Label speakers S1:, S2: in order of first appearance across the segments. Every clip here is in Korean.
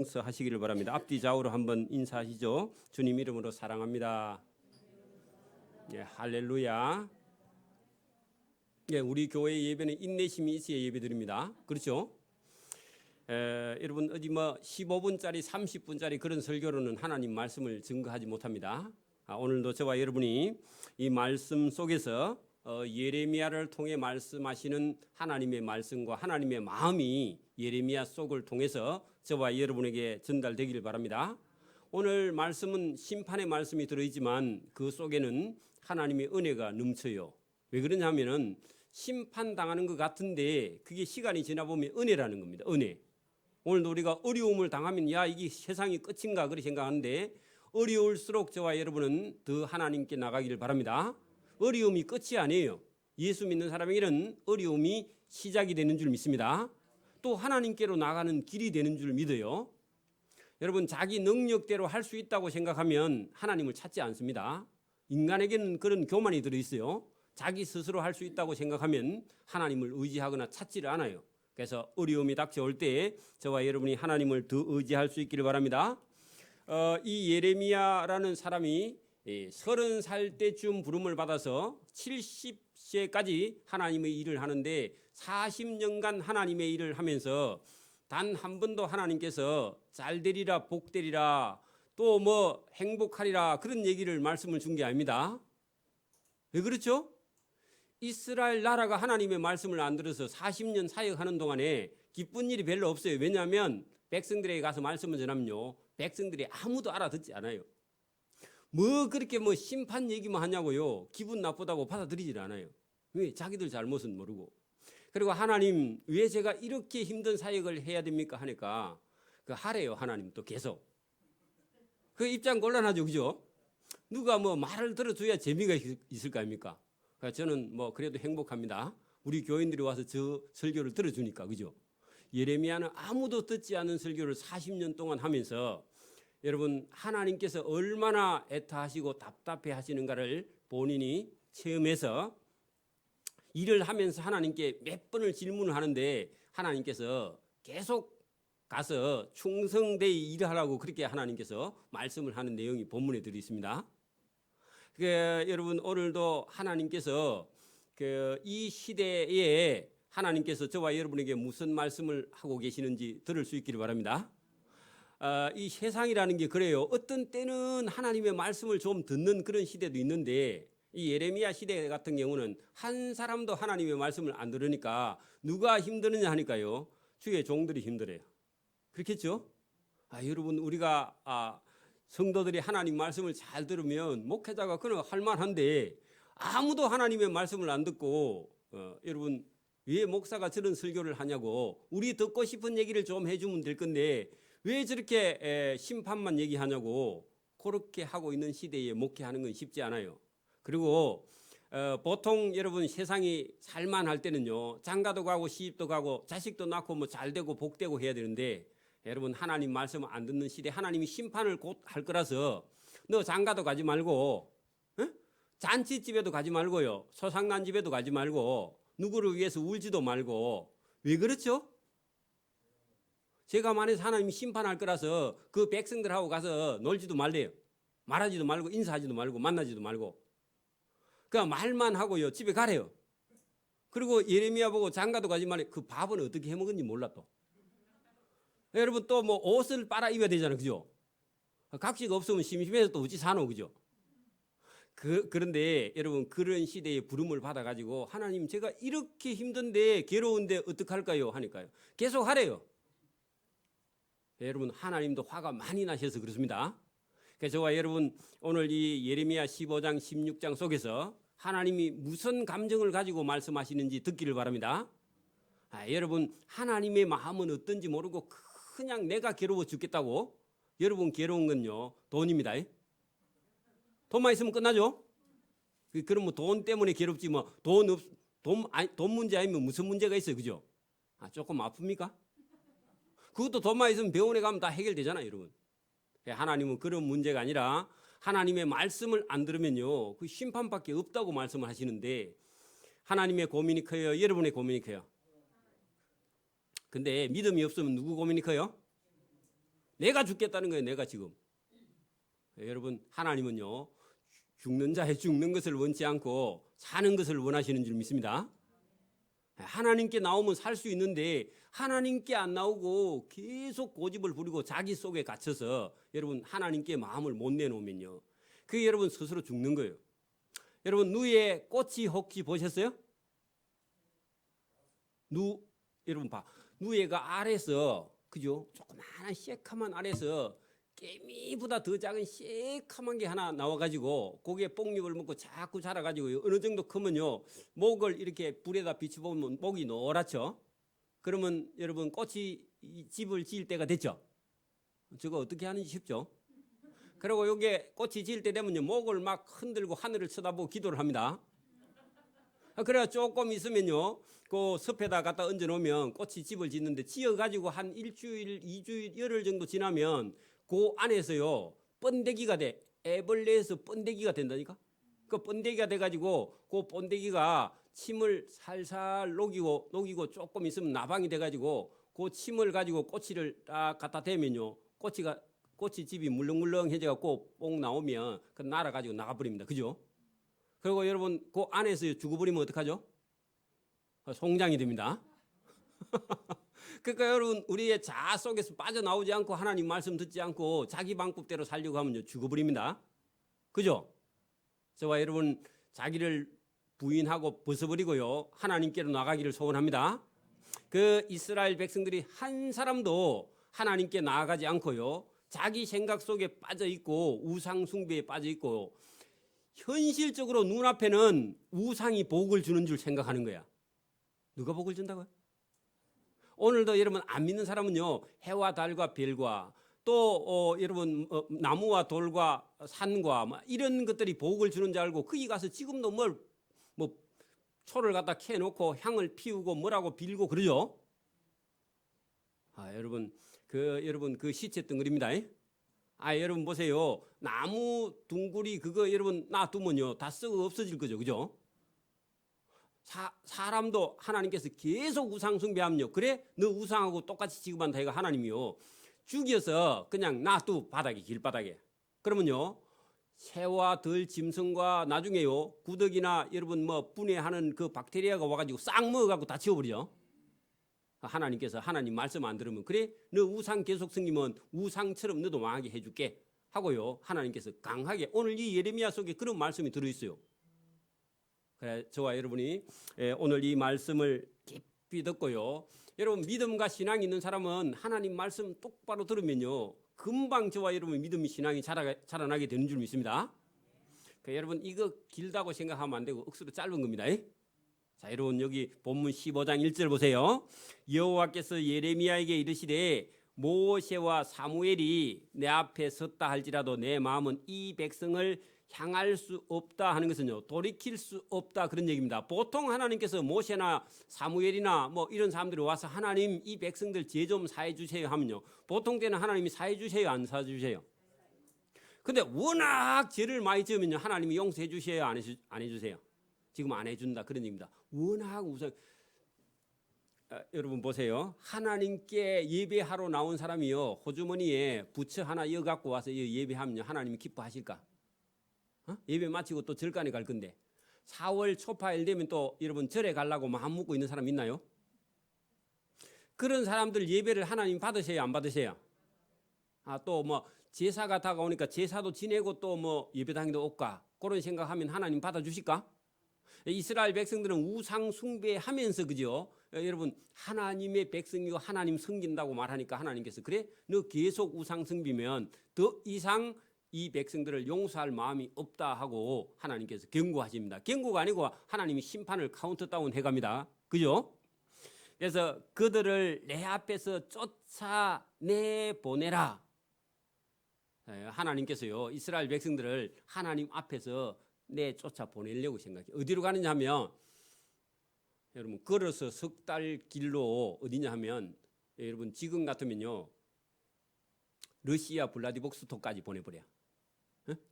S1: 하시기를 바랍니다. 앞뒤 좌우로 한번 인사하시죠. 주님 이름으로 사랑합니다. 예, 할렐루야. 예, 우리 교회 예배는 인내심이 있어야 예배드립니다. 그렇죠? 여러분 어디 뭐 15분짜리 30분짜리 그런 설교로는 하나님 말씀을 증거하지 못합니다. 오늘도 저와 여러분이 이 말씀 속에서 예레미야를 통해 말씀하시는 하나님의 말씀과 하나님의 마음이 예레미야 속을 통해서 저와 여러분에게 전달되기를 바랍니다. 오늘 말씀은 심판의 말씀이 들어있지만 그 속에는 하나님의 은혜가 넘쳐요. 왜 그러냐면은 심판당하는 것 같은데 그게 시간이 지나보면 은혜라는 겁니다. 은혜. 오늘도 우리가 어려움을 당하면 야 이게 세상이 끝인가 그렇게 생각하는데 어려울수록 저와 여러분은 더 하나님께 나가기를 바랍니다. 어려움이 끝이 아니에요. 예수 믿는 사람에게는 어려움이 시작이 되는 줄 믿습니다. 또 하나님께로 나가는 길이 되는 줄 믿어요. 여러분 자기 능력대로 할 수 있다고 생각하면 하나님을 찾지 않습니다. 인간에게는 그런 교만이 들어있어요. 자기 스스로 할 수 있다고 생각하면 하나님을 의지하거나 찾지를 않아요. 그래서 어려움이 닥쳐올 때 저와 여러분이 하나님을 더 의지할 수 있기를 바랍니다. 이 예레미야라는 사람이 30살 때쯤 부름을 받아서 70세까지 하나님의 일을 하는데 40년간 하나님의 일을 하면서 단 한 번도 하나님께서 잘되리라 복되리라 또 뭐 행복하리라 그런 얘기를 말씀을 준 게 아닙니다. 왜 그렇죠? 이스라엘 나라가 하나님의 말씀을 안 들어서 40년 사역하는 동안에 기쁜 일이 별로 없어요. 왜냐하면 백성들에게 가서 말씀을 전하면요 백성들이 아무도 알아듣지 않아요. 뭐 그렇게 뭐 심판 얘기만 하냐고요. 기분 나쁘다고 받아들이질 않아요. 왜? 자기들 잘못은 모르고. 그리고 하나님 왜 제가 이렇게 힘든 사역을 해야 됩니까 하니까 그 하래요. 하나님 또 계속. 그 입장 곤란하죠. 그죠? 누가 뭐 말을 들어줘야 재미가 있을 거 아닙니까? 그러니까 저는 뭐 그래도 행복합니다. 우리 교인들이 와서 저 설교를 들어주니까. 그죠? 예레미야는 아무도 듣지 않는 설교를 40년 동안 하면서 여러분 하나님께서 얼마나 애타하시고 답답해 하시는가를 본인이 체험해서 일을 하면서 하나님께 몇 번을 질문을 하는데 하나님께서 계속 가서 충성되이 일하라고 그렇게 하나님께서 말씀을 하는 내용이 본문에 들어 있습니다. 여러분 오늘도 하나님께서 이 시대에 하나님께서 저와 여러분에게 무슨 말씀을 하고 계시는지 들을 수 있기를 바랍니다. 이 세상이라는 게 그래요. 어떤 때는 하나님의 말씀을 좀 듣는 그런 시대도 있는데 이 예레미야 시대 같은 경우는 한 사람도 하나님의 말씀을 안 들으니까 누가 힘드느냐 하니까요. 주의 종들이 힘들어요. 그렇겠죠? 여러분 우리가 성도들이 하나님 말씀을 잘 들으면 목회자가 그는 할만한데 아무도 하나님의 말씀을 안 듣고 여러분 왜 목사가 저런 설교를 하냐고 우리 듣고 싶은 얘기를 좀 해주면 될 건데 왜 저렇게 심판만 얘기하냐고 그렇게 하고 있는 시대에 목회하는 건 쉽지 않아요. 그리고 보통 여러분 세상이 살만할 때는요 장가도 가고 시집도 가고 자식도 낳고 뭐 잘되고 복되고 해야 되는데 여러분 하나님 말씀 안 듣는 시대 하나님이 심판을 곧 할 거라서 너 장가도 가지 말고 잔치집에도 가지 말고요 소상난 집에도 가지 말고 누구를 위해서 울지도 말고 왜 그렇죠? 제가 만약에 하나님이 심판할 거라서 그 백성들하고 가서 놀지도 말래요. 말하지도 말고 인사하지도 말고 만나지도 말고 그냥 말만 하고요 집에 가래요. 그리고 예레미야 보고 장가도 가지 말래. 그 밥은 어떻게 해먹은지 몰라 또. 여러분 또 뭐 옷을 빨아 입어야 되잖아요. 그죠? 각시가 없으면 심심해서 또 어찌 사노. 그죠? 그런데 여러분 그런 시대에 부름을 받아가지고 하나님 제가 이렇게 힘든데 괴로운데 어떡할까요? 하니까요. 계속 하래요. 여러분 하나님도 화가 많이 나셔서 그렇습니다. 그래서 저와 여러분 오늘 이 예레미야 15장 16장 속에서 하나님이 무슨 감정을 가지고 말씀하시는지 듣기를 바랍니다. 여러분 하나님의 마음은 어떤지 모르고 그냥 내가 괴로워 죽겠다고 여러분 괴로운 건요 돈입니다. 돈만 있으면 끝나죠. 그럼 뭐 돈 때문에 괴롭지 뭐 돈 문제 아니면 무슨 문제가 있어요. 그죠? 조금 아픕니까? 그것도 돈만 있으면 병원에 가면 다 해결되잖아요. 여러분 하나님은 그런 문제가 아니라 하나님의 말씀을 안 들으면요 그 심판밖에 없다고 말씀을 하시는데 하나님의 고민이 커요? 여러분의 고민이 커요? 근데 믿음이 없으면 누구 고민이 커요? 내가 죽겠다는 거예요. 내가 지금. 여러분 하나님은요 죽는 자의 죽는 것을 원치 않고 사는 것을 원하시는 줄 믿습니다. 하나님께 나오면 살 수 있는데 하나님께 안 나오고 계속 고집을 부리고 자기 속에 갇혀서 여러분 하나님께 마음을 못 내놓으면요 그게 여러분 스스로 죽는 거예요. 여러분 누에 꽃이 혹시 보셨어요? 여러분 봐. 누에가 알에서 그죠? 조그마한 새카만 알에서 깨미보다 더 작은 새카만 게 하나 나와가지고 거기에 뽕잎을 먹고 자꾸 자라가지고 어느 정도 크면요 목을 이렇게 불에다 비춰보면 목이 노랗죠. 그러면 여러분 꽃이 집을 지을 때가 됐죠. 저거 어떻게 하는지 쉽죠. 그리고 여기에 꽃이 지을 때 되면요 목을 막 흔들고 하늘을 쳐다보고 기도를 합니다. 그래야 조금 있으면요 그 숲에다 갖다 얹어 놓으면 꽃이 집을 짓는데 지어가지고 한 일주일, 2주일, 열흘 정도 지나면 그 안에서요 번데기가 돼. 애벌레에서 번데기가 된다니까. 그 번데기가 돼가지고 그 번데기가 침을 살살 녹이고 조금 있으면 나방이 돼가지고 그 침을 가지고 꼬치를 딱 갖다 대면요 꽃이 집이 물렁물렁해져갖고 뽕 나오면 그 날아가지고 나가버립니다. 그죠? 그리고 여러분 그 안에서 죽어버리면 어떡하죠? 송장이 됩니다. 그러니까 여러분 우리의 자아 속에서 빠져나오지 않고 하나님 말씀 듣지 않고 자기 방법대로 살려고 하면 죽어버립니다. 그죠? 저와 여러분 자기를 부인하고 벗어버리고요 하나님께로 나가기를 소원합니다. 그 이스라엘 백성들이 한 사람도 하나님께 나아가지 않고요 자기 생각 속에 빠져 있고 우상 숭배에 빠져 있고 현실적으로 눈앞에는 우상이 복을 주는 줄 생각하는 거야. 누가 복을 준다고요? 오늘도 여러분 안 믿는 사람은요 해와 달과 별과 또 여러분 나무와 돌과 산과 이런 것들이 복을 주는 줄 알고 거기 가서 지금도 뭐 초를 갖다 캐놓고 향을 피우고 뭐라고 빌고 그러죠. 여러분 그 시체 덩어리입니다. 여러분 보세요. 나무 둥구리 그거 여러분 놔두면요 다 썩어 없어질 거죠. 그죠? 사람도 하나님께서 계속 우상 숭배하면요 그래 너 우상하고 똑같이 취급한다 이거 하나님이요 죽여서 그냥 놔두 바닥에 길바닥에 그러면요 새와 들 짐승과 나중에요 구더기나 여러분 분해하는 그 박테리아가 와가지고 싹 먹어갖고 다 치워버리죠. 하나님께서 하나님 말씀 안 들으면 그래 너 우상 계속 섬기면 우상처럼 너도 망하게 해줄게 하고요 하나님께서 강하게 오늘 이 예레미야 속에 그런 말씀이 들어있어요. 그래 저와 여러분이 오늘 이 말씀을 깊이 듣고요 여러분 믿음과 신앙이 있는 사람은 하나님 말씀 똑바로 들으면요 금방 저와 여러분 믿음이 신앙이 자라나게 되는 줄 믿습니다. 그러니까 여러분 이거 길다고 생각하면 안 되고 억수로 짧은 겁니다. 자 여러분 여기 본문 15장 1절 보세요. 여호와께서 예레미야에게 이르시되 모세와 사무엘이 내 앞에 섰다 할지라도 내 마음은 이 백성을 향할 수 없다 하는 것은요 돌이킬 수 없다 그런 얘기입니다. 보통 하나님께서 모세나 사무엘이나 이런 사람들이 와서 하나님 이 백성들 죄 좀 사해 주세요 하면요 보통 때는 하나님이 사해 주세요 안 사해 주세요? 근데 워낙 죄를 많이 지으면요 하나님이 용서해 주세요 안 해주세요? 지금 안 해준다 그런 얘기입니다. 워낙 우선 여러분 보세요. 하나님께 예배하러 나온 사람이요 호주머니에 부처 하나 이어 갖고 와서 예배하면요 하나님이 기뻐하실까? 예배 마치고 또 절간에 갈 건데 4월 초파일 되면 또 여러분 절에 가려고 마음 먹고 있는 사람 있나요? 그런 사람들 예배를 하나님 받으세요 안 받으세요? 또 제사가 다가오니까 제사도 지내고 또 예배당에도 올까 그런 생각하면 하나님 받아주실까? 이스라엘 백성들은 우상 숭배하면서 그죠? 여러분 하나님의 백성이고 하나님 섬긴다고 말하니까 하나님께서 그래 너 계속 우상 섬기면 더 이상 이 백성들을 용서할 마음이 없다 하고 하나님께서 경고하십니다. 경고가 아니고 하나님이 심판을 카운트다운 해갑니다. 그죠? 그래서 그들을 내 앞에서 쫓아내보내라. 하나님께서요 이스라엘 백성들을 하나님 앞에서 내쫓아 보내려고 생각해요. 어디로 가느냐 하면 여러분 걸어서 석 달 길로 어디냐 하면 여러분 지금 같으면요 러시아 블라디보스토크까지 보내버려.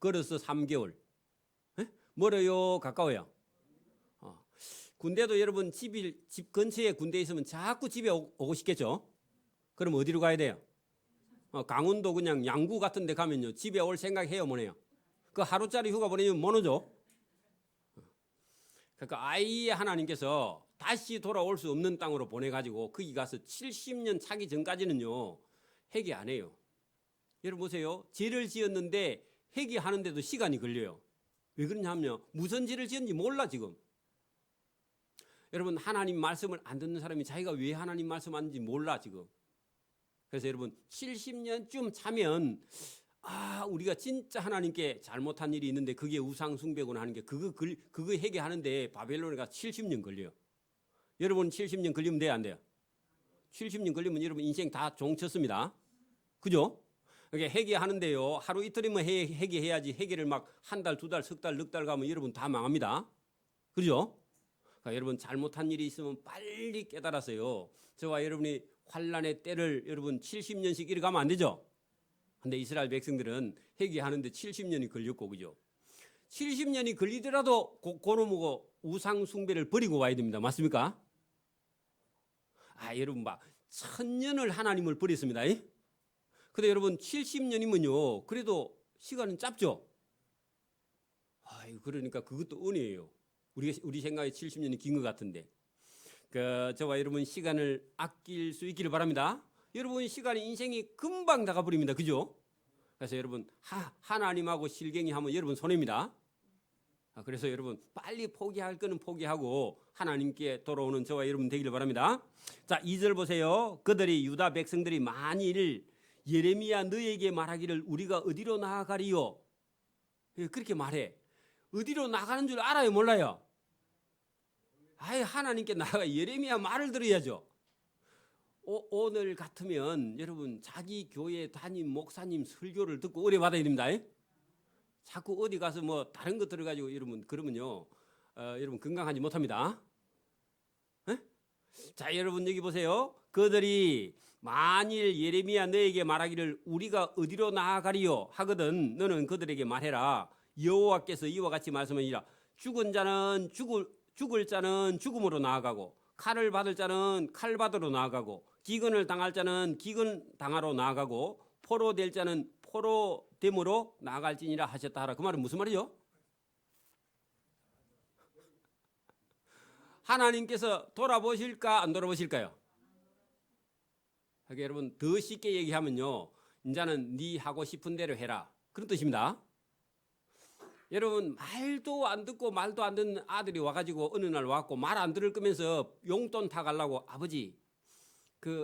S1: 걸어서 3개월. 멀어요 가까워요? 군대도 여러분 집 근처에 군대 있으면 자꾸 집에 오고 싶겠죠? 그럼 어디로 가야 돼요? 강원도 그냥 양구 같은 데 가면요. 집에 올 생각해요, 못 해요? 그 하루짜리 휴가 보내면 못 오죠? 그러니까 아예 하나님께서 다시 돌아올 수 없는 땅으로 보내가지고 거기 가서 70년 차기 전까지는요. 회개 안 해요. 여러분 보세요. 죄를 지었는데 회개하는데도 시간이 걸려요. 왜 그러냐면요. 무슨 죄를 지었는지 몰라 지금. 여러분 하나님 말씀을 안 듣는 사람이 자기가 왜 하나님 말씀 안 듣는지 몰라 지금. 그래서 여러분 70년쯤 차면 우리가 진짜 하나님께 잘못한 일이 있는데 그게 우상 숭배구나 하는 게 그거 회개하는데 바벨론에 가서 70년 걸려요. 여러분 70년 걸리면 돼요, 안 돼요? 70년 걸리면 여러분 인생 다 종쳤습니다. 그죠? 그러니까 회개하는데요. 하루 이틀이면 회개해야지 회개를 막 한 달, 두 달, 석 달, 넉 달 가면 여러분 다 망합니다. 그죠? 그러니까 여러분 잘못한 일이 있으면 빨리 깨달아서요. 저와 여러분이 환난의 때를 여러분 70년씩 이렇게 가면 안 되죠? 근데 이스라엘 백성들은 회개하는데 70년이 걸렸고, 그죠? 70년이 걸리더라도 고놈하고 우상 숭배를 버리고 와야 됩니다. 맞습니까? 여러분 봐. 1000년을 하나님을 버렸습니다. 근데 여러분 70년이면요. 그래도 시간은 짧죠? 그러니까 그것도 은혜예요. 우리 생각에 70년이 긴 것 같은데. 저와 여러분 시간을 아낄 수 있기를 바랍니다. 여러분 시간이 인생이 금방 다가버립니다. 그죠? 그래서 여러분 하나님하고 실갱이 하면 여러분 손해입니다. 그래서 여러분 빨리 포기할 거는 포기하고 하나님께 돌아오는 저와 여러분 되기를 바랍니다. 자, 2절 보세요. 그들이 유다 백성들이 만일 예레미야 너에게 말하기를 우리가 어디로 나아가리요? 그렇게 말해. 어디로 나가는 줄 알아요, 몰라요? 하나님께 나아가 예레미야 말을 들어야죠. 오늘 같으면 여러분 자기 교회 담임 목사님 설교를 듣고 의뢰 받아야 됩니다. 자꾸 어디 가서 뭐 다른 거 들어가지고 여러분 그러면요 여러분 건강하지 못합니다. 자, 여러분 여기 보세요. 그들이 만일 예레미야 너에게 말하기를 우리가 어디로 나아가리요 하거든 너는 그들에게 말해라. 여호와께서 이와 같이 말씀하시라. 죽은 자는 죽을 자는 죽음으로 나아가고 칼을 받을 자는 칼 받으러 나아가고 기근을 당할 자는 기근 당하러 나아가고 포로 될 자는 포로 됨으로 나아갈지니라 하셨다 하라. 그 말은 무슨 말이죠? 하나님께서 돌아보실까 안 돌아보실까요? 그러니까 여러분 더 쉽게 얘기하면요. 이제는 네 하고 싶은 대로 해라. 그런 뜻입니다. 여러분 말도 안 듣고 말도 안 듣는 아들이 와가지고 어느 날 와갖고 말 안 들을 거면서 용돈 타 가려고 아버지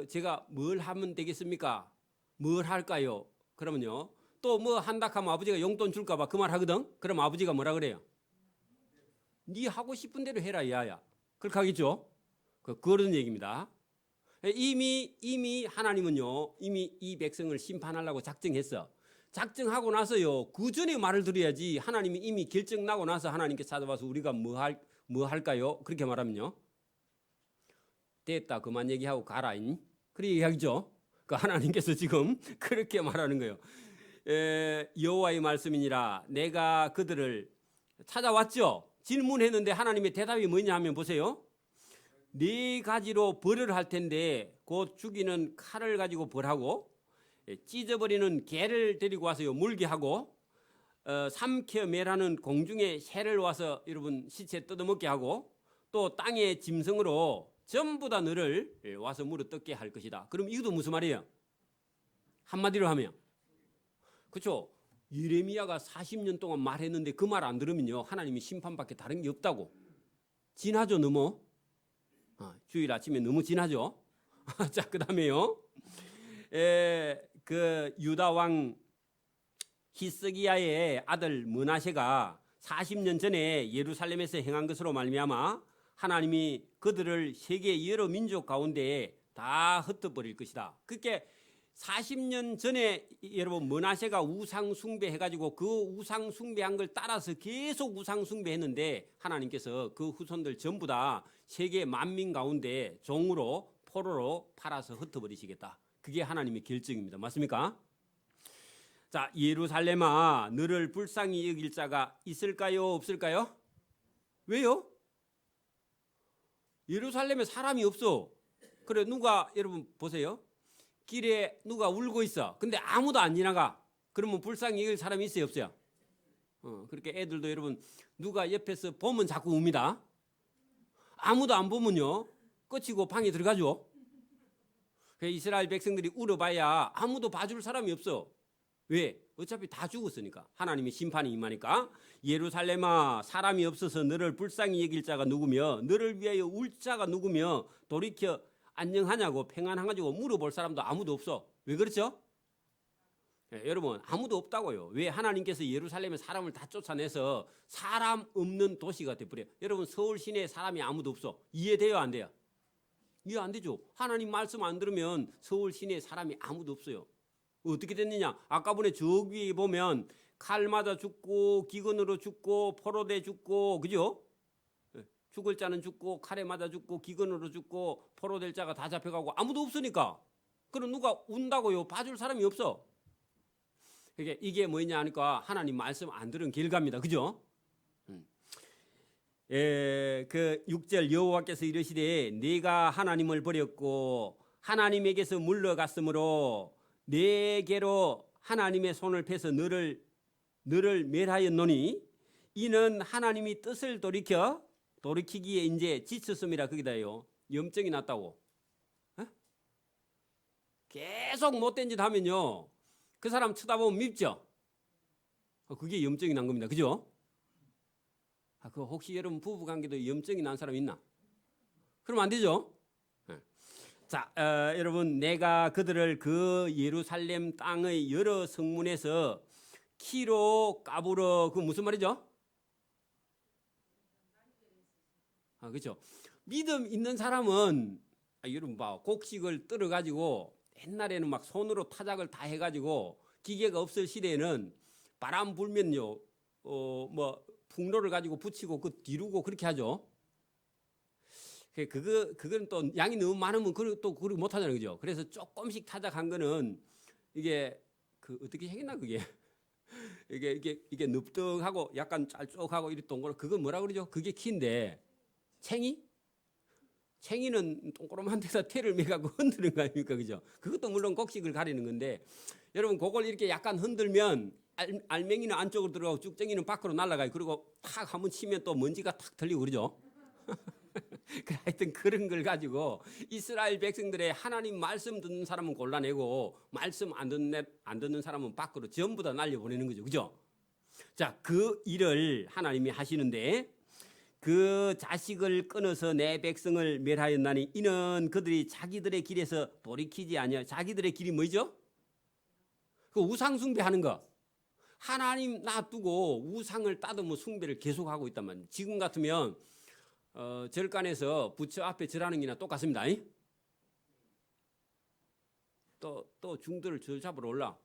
S1: 제가 뭘 하면 되겠습니까? 뭘 할까요? 그러면요 또 뭐 한다 하면 아버지가 용돈 줄까 봐 그 말 하거든. 그럼 아버지가 뭐라 그래요? 네 하고 싶은 대로 해라 야야. 그렇게 하겠죠? 그런 얘기입니다. 이미 하나님은요 이미 이 백성을 심판하려고 작정했어. 작정하고 나서요 그 전에 말을 들어야지. 하나님이 이미 결정 나고 나서 하나님께 찾아와서 우리가 뭐 할까요? 그렇게 말하면요 됐다 그만 얘기하고 가라잉 그렇게 얘기하죠. 하나님께서 지금 그렇게 말하는 거예요. 여호와의 말씀이니라 내가 그들을 찾아왔죠. 질문했는데 하나님의 대답이 뭐냐 하면 보세요. 4가지로 벌을 할 텐데 곧 죽이는 칼을 가지고 벌하고 찢어버리는 개를 데리고 와서요 물게 하고 삼켜 매라는 공중에 새를 와서 여러분 시체 뜯어먹게 하고 또 땅의 짐승으로 전부 다 너를 와서 물어 뜯게 할 것이다. 그럼 이것도 무슨 말이에요? 한마디로 하면 그렇죠. 예레미야가 40년 동안 말했는데 그 말 안 들으면요 하나님이 심판밖에 다른 게 없다고. 진하죠 너무. 주일 아침에 너무 진하죠. 자, 그 다음에요 그 유다 왕 히스기야의 아들 므낫세가 40년 전에 예루살렘에서 행한 것으로 말미암아 하나님이 그들을 세계 여러 민족 가운데 다 흩어버릴 것이다. 그렇게 40년 전에 여러분 므낫세가 우상 숭배해가지고 그 우상 숭배한 걸 따라서 계속 우상 숭배했는데 하나님께서 그 후손들 전부 다 세계 만민 가운데 종으로 포로로 팔아서 흩어버리시겠다. 그게 하나님의 결정입니다. 맞습니까? 자, 예루살렘아 너를 불쌍히 여길 자가 있을까요? 없을까요? 왜요? 예루살렘에 사람이 없어. 그래 누가 여러분 보세요. 길에 누가 울고 있어. 근데 아무도 안 지나가. 그러면 불쌍히 여길 사람이 있어요, 없어요? 그렇게 애들도 여러분 누가 옆에서 보면 자꾸 웁니다. 아무도 안 보면요 끝이고 방에 들어가죠. 이스라엘 백성들이 울어봐야 아무도 봐줄 사람이 없어. 왜? 어차피 다 죽었으니까. 하나님의 심판이 임하니까. 예루살렘아, 사람이 없어서 너를 불쌍히 여길 자가 누구며 너를 위하여 울 자가 누구며 돌이켜 안녕하냐고 평안하냐고 물어볼 사람도 아무도 없어. 왜 그렇죠? 여러분 아무도 없다고요. 왜? 하나님께서 예루살렘에 사람을 다 쫓아내서 사람 없는 도시가 돼버려요. 여러분 서울 시내에 사람이 아무도 없어. 이해돼요, 안 돼요? 이해 안 되죠. 하나님 말씀 안 들으면 서울 시내에 사람이 아무도 없어요. 어떻게 됐느냐? 아까 전에 저기 보면 칼 맞아 죽고 기근으로 죽고 포로돼 죽고, 그죠? 죽을 자는 죽고 칼에 맞아 죽고 기근으로 죽고 포로될 자가 다 잡혀가고 아무도 없으니까. 그럼 누가 운다고요? 봐줄 사람이 없어. 이게 뭐냐 하니까 하나님 말씀 안 들은 결과입니다. 그죠? 그 6절 여호와께서 이르시되 네가 하나님을 버렸고 하나님에게서 물러갔으므로 내게로 하나님의 손을 펴서 너를 멸하였노니 이는 하나님이 뜻을 돌이키기에 이제 지쳤음이라. 거기다요 염증이 났다고. 계속 못된 짓 하면요 그 사람 쳐다보면 밉죠. 그게 염증이 난 겁니다. 그죠? 그 혹시 여러분 부부관계도 염증이 난 사람 있나? 그럼 안 되죠. 자, 여러분 내가 그들을 그 예루살렘 땅의 여러 성문에서 키로 까불어. 그 무슨 말이죠? 그렇죠. 믿음 있는 사람은 여러분 봐, 곡식을 떨어 가지고 옛날에는 막 손으로 타작을 다 해가지고 기계가 없을 시대에는 바람 불면요 뭐 풍로를 가지고 붙이고 그 뒤루고 그렇게 하죠. 그거는 또 양이 너무 많으면 또 그걸 못 하잖아요, 그죠? 그래서 조금씩 타작한 거는 이게 그 어떻게 생겼나 그게 이게 늪득하고 약간 짤쭉하고 이렇게 동그랗고 그건 뭐라 그러죠? 그게 키인데 챙이는 동그란 데다 테를 매가고 흔드는 거 아닙니까, 그죠? 그것도 물론 곡식을 가리는 건데 여러분 그걸 이렇게 약간 흔들면 알맹이는 안쪽으로 들어가고 쭉쟁이는 밖으로 날아가요. 그리고 탁 한번 치면 또 먼지가 탁 털리고 그러죠. 하여튼 그런 걸 가지고 이스라엘 백성들의 하나님 말씀 듣는 사람은 골라내고 말씀 안 듣는 사람은 밖으로 전부 다 날려보내는 거죠. 그죠? 자, 그 일을 하나님이 하시는데 그 자식을 끊어서 내 백성을 멸하였나니 이는 그들이 자기들의 길에서 돌이키지 아니하여. 자기들의 길이 뭐죠? 그 우상 숭배하는 거. 하나님 놔두고 우상을 따듬어 숭배를 계속하고 있단 말이에요. 지금 같으면 절간에서 부처 앞에 절하는 게나 똑같습니다. 또 중들을 절 잡으러 올라.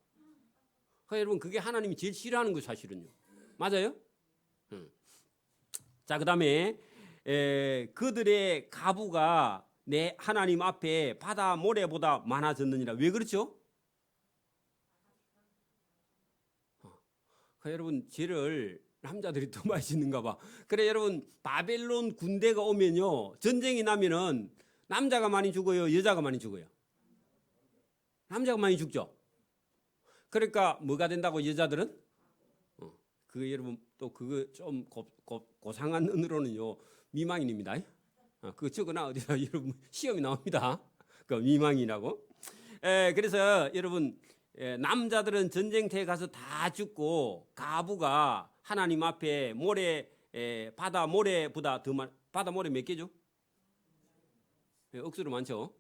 S1: 여러분 그게 하나님이 제일 싫어하는 거 사실은요. 맞아요? 자, 그 다음에 그들의 가부가 내 하나님 앞에 바다 모래보다 많아졌느니라. 왜 그렇죠? 여러분 죄를 남자들이 더 많이 짓는가 봐. 그래 여러분 바벨론 군대가 오면요 전쟁이 나면은 남자가 많이 죽어요, 여자가 많이 죽어요? 남자가 많이 죽죠. 그러니까 뭐가 된다고 여자들은? 그 여러분 또 그거 좀 고상한 언어로는요 미망인입니다. 그거 적어놔 어디다 여러분 시험이 나옵니다. 그 미망이라고. 그래서 여러분 남자들은 전쟁터에 가서 다 죽고 가부가 하나님 앞에 바다 모래보다 더 많. 바다 모래 몇 개죠? 억수로 많죠.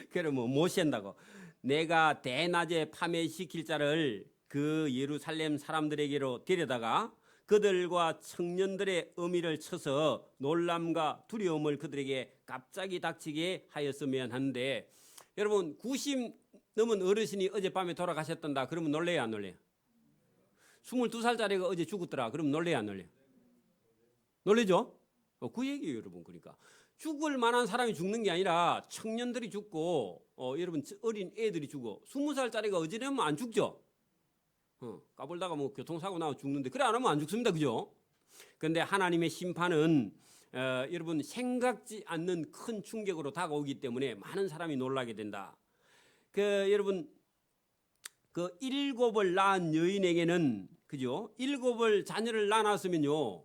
S1: 그래 못 센다고. 내가 대낮에 파멸시킬 자를 그 예루살렘 사람들에게로 데려다가 그들과 청년들의 어미를 쳐서 놀람과 두려움을 그들에게 갑자기 닥치게 하였으면 하는데, 여러분 90 넘은 어르신이 어젯밤에 돌아가셨단다. 그러면 놀래요, 안 놀래요? 22살짜리가 어제 죽었더라. 그러면 놀래요, 안 놀래요? 놀래죠? 그 얘기예요, 여러분. 그러니까 죽을 만한 사람이 죽는 게 아니라 청년들이 죽고 여러분 어린 애들이 죽어. 20살짜리가 어지러우면 안 죽죠. 까불다가 뭐 교통사고 나고 죽는데 그래 안 하면 안 죽습니다, 그죠? 그런데 하나님의 심판은 여러분 생각지 않는 큰 충격으로 다가오기 때문에 많은 사람이 놀라게 된다. 여러분 그 7을 낳은 여인에게는 그죠? 7을 자녀를 낳았으면요,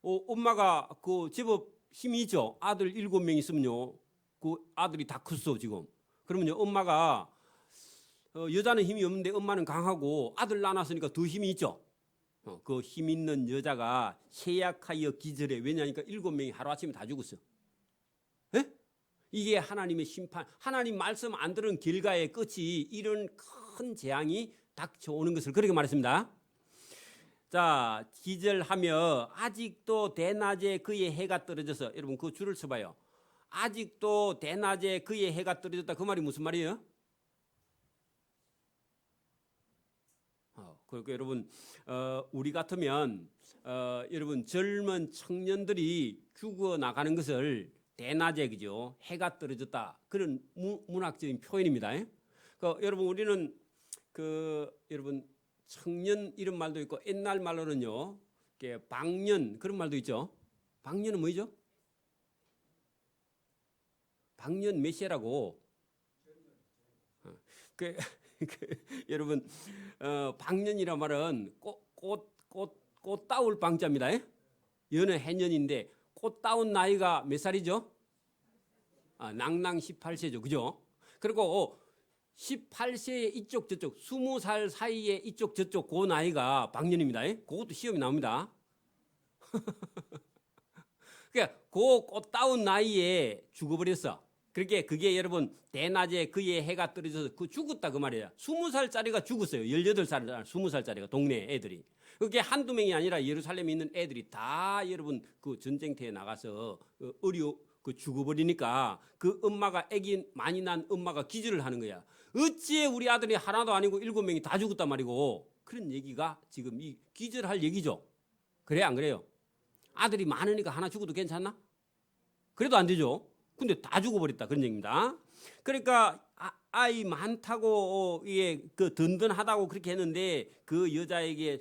S1: 엄마가 그 제법 힘이 있죠. 아들 7명 있으면요, 그 아들이 다 컸어 지금. 그러면요, 엄마가 여자는 힘이 없는데 엄마는 강하고 아들 낳았으니까 더 힘이 있죠. 그 힘 있는 여자가 쇠약하여 기절해. 왜냐하니까 7명이 하루아침에 다 죽었어. 에? 이게 하나님의 심판, 하나님 말씀 안 들은 결과의 끝이 이런 큰 재앙이 닥쳐오는 것을 그렇게 말했습니다. 자, 기절하며 아직도 대낮에 그의 해가 떨어져서, 여러분 그 줄을 쳐봐요. 아직도 대낮에 그의 해가 떨어졌다. 그 말이 무슨 말이에요? 그러니까 여러분, 우리 같으면 여러분 젊은 청년들이 죽어 나가는 것을 대낮에 그죠? 해가 떨어졌다. 그런 문학적인 표현입니다. 그러니까 여러분 우리는 여러분 청년 이런 말도 있고 옛날 말로는요, 방년 그런 말도 있죠. 방년은 뭐죠? 방년 메시아라고. 여러분 방년이란 말은 꽃 따올 방자입니다. 여는 해년인데 꽃 따온 나이가 몇 살이죠? 낭낭 18세죠. 그죠? 그리고 18세의 이쪽 저쪽 20살 사이에 이쪽 저쪽 그 나이가 방년입니다. 그것도 시험이 나옵니다. 그러니까 그 꽃 따온 나이에 죽어버렸어. 그게 여러분 대낮에 그의 해가 떨어져서 그 죽었다 그 말이에요. 20살짜리가 죽었어요. 18살, 20살짜리가 동네 애들이. 그게 한두 명이 아니라 예루살렘에 있는 애들이 다 여러분 그 전쟁터에 나가서 죽어버리니까 그 엄마가 아기 많이 난 엄마가 기절을 하는 거야. 어찌해 우리 아들이 하나도 아니고 7명이 다 죽었단 말이고. 그런 얘기가 지금 이 기절할 얘기죠. 그래 안 그래요? 아들이 많으니까 하나 죽어도 괜찮나? 그래도 안 되죠. 근데 다 죽어버렸다 그런 얘기입니다. 그러니까 아이 많다고 이게 그 든든하다고 그렇게 했는데 그 여자에게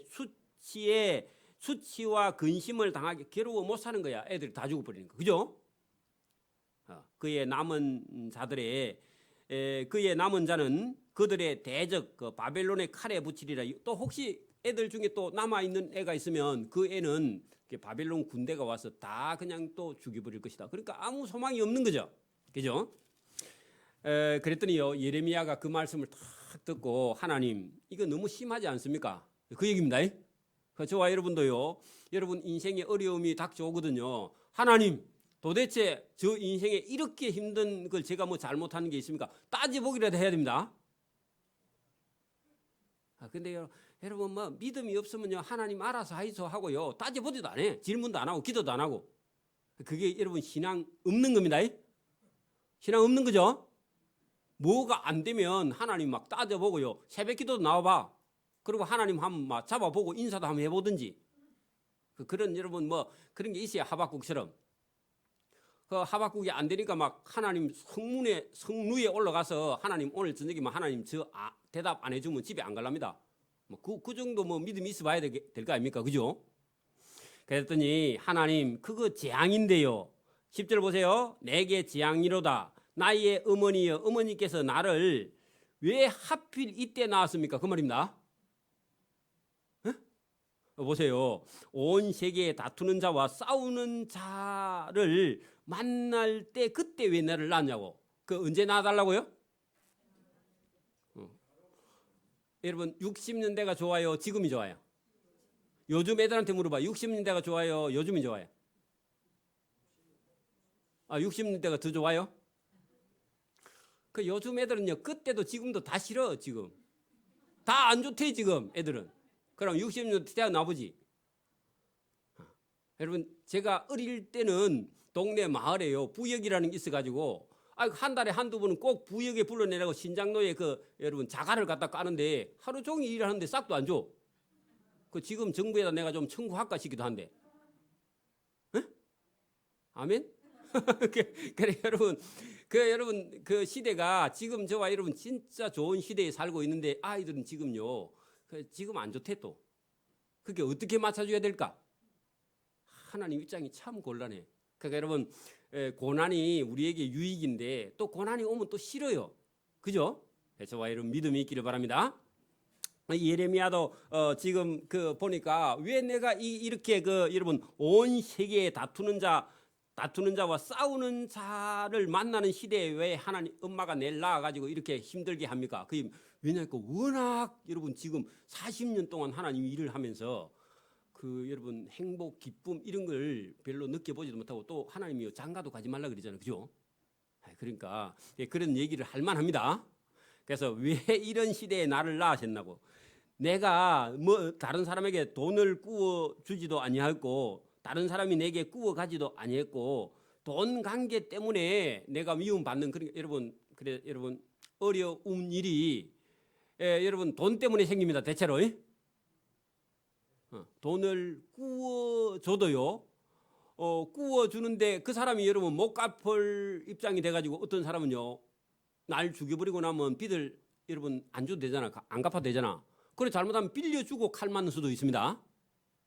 S1: 수치와 근심을 당하게 괴로워 못 사는 거야. 애들이 다 죽어버리니까. 그죠? 그의 남은 자는 그들의 대적 그 바벨론의 칼에 붙이리라. 또 혹시 애들 중에 또 남아 있는 애가 있으면 그 애는 바벨론 군대가 와서 다 그냥 또 죽여버릴 것이다. 그러니까 아무 소망이 없는 거죠. 그죠? 그랬더니요, 예레미야가 그 말씀을 탁 듣고 하나님 이거 너무 심하지 않습니까? 그 얘기입니다. 저와 여러분도요, 여러분 인생에 어려움이 닥쳐오거든요. 하나님 도대체 저 인생에 이렇게 힘든 걸 제가 뭐 잘못하는 게 있습니까? 따져보기라도 해야 됩니다. 근데 여러분 뭐 믿음이 없으면요, 하나님 알아서 하이소 하고요, 따져보지도 안 해. 질문도 안 하고 기도도 안 하고. 그게 여러분 신앙 없는 겁니다. 신앙 없는 거죠. 뭐가 안 되면 하나님 막 따져보고요, 새벽 기도도 나와봐. 그리고 하나님 한번 막 잡아보고 인사도 한번 해보든지. 그런 여러분 뭐 그런 게 있어야 하박국처럼. 그 하박국이 안 되니까 막 하나님 성루에 올라가서 하나님 오늘 저녁에 막 하나님 대답 안 해주면 집에 안 갈랍니다. 그 정도 뭐 믿음이 있어 봐야 될 거 아닙니까? 그죠? 그랬더니 하나님 그거 재앙인데요. 10절 보세요. 내게 재앙이로다. 나의 어머니여, 어머니께서 나를 왜 하필 이때 낳았습니까? 그 말입니다. 보세요. 온 세계에 다투는 자와 싸우는 자를 만날 때 그때 왜 나를 낳냐고. 그 언제 낳아달라고요? 여러분 60년대가 좋아요? 지금이 좋아요? 요즘 애들한테 물어봐. 60년대가 좋아요? 요즘이 좋아요? 60년대가 더 좋아요? 그 요즘 애들은요, 그때도 지금도 다 싫어. 지금 다 안 좋대. 지금 애들은. 그럼 60년대 때 나보지. 여러분 제가 어릴 때는 동네 마을에요, 부역이라는 게 있어가지고 한 달에 한두 번은 꼭 부역에 불러내라고 신장로에 여러분 자갈을 갖다 까는데 하루 종일 일하는데 싹도 안 줘. 지금 정부에다 내가 좀 청구할까 싶기도 한데. 에? 아멘? 그래 여러분 그 시대가 지금 저와 여러분 진짜 좋은 시대에 살고 있는데 아이들은 지금요, 지금 안 좋대 또. 그게 어떻게 맞춰줘야 될까? 하나님 입장이 참 곤란해. 그러니까 여러분 고난이 우리에게 유익인데 또 고난이 오면 또 싫어요. 그죠? 저와 여러분 믿음이 있기를 바랍니다. 예레미야도 지금 보니까 왜 내가 이렇게 여러분 온 세계에 다투는 자와 싸우는 자를 만나는 시대에 왜 하나님 엄마가 내를 낳아가지고 이렇게 힘들게 합니까? 왜냐하면 워낙 여러분 지금 40년 동안 하나님이 일을 하면서 여러분 행복, 기쁨 이런 걸 별로 느껴보지도 못하고 또 하나님이 장가도 가지 말라 그러잖아요, 그죠? 그러니까 그런 얘기를 할 만합니다. 그래서 왜 이런 시대에 나를 낳으셨나고? 내가 다른 사람에게 돈을 꾸어 주지도 아니하고 다른 사람이 내게 꾸어 가지도 아니했고 돈 관계 때문에 내가 미움 받는 여러분 어려운 일이 여러분 돈 때문에 생깁니다. 대체로 돈을 꾸어 줘도요. 꾸어 주는데 그 사람이 여러분 못 갚을 입장이 돼 가지고 어떤 사람은요. 날 죽여버리고 나면 빚을 여러분 안 줘도 되잖아. 안 갚아도 되잖아. 그래 잘못하면 빌려주고 칼 맞는 수도 있습니다.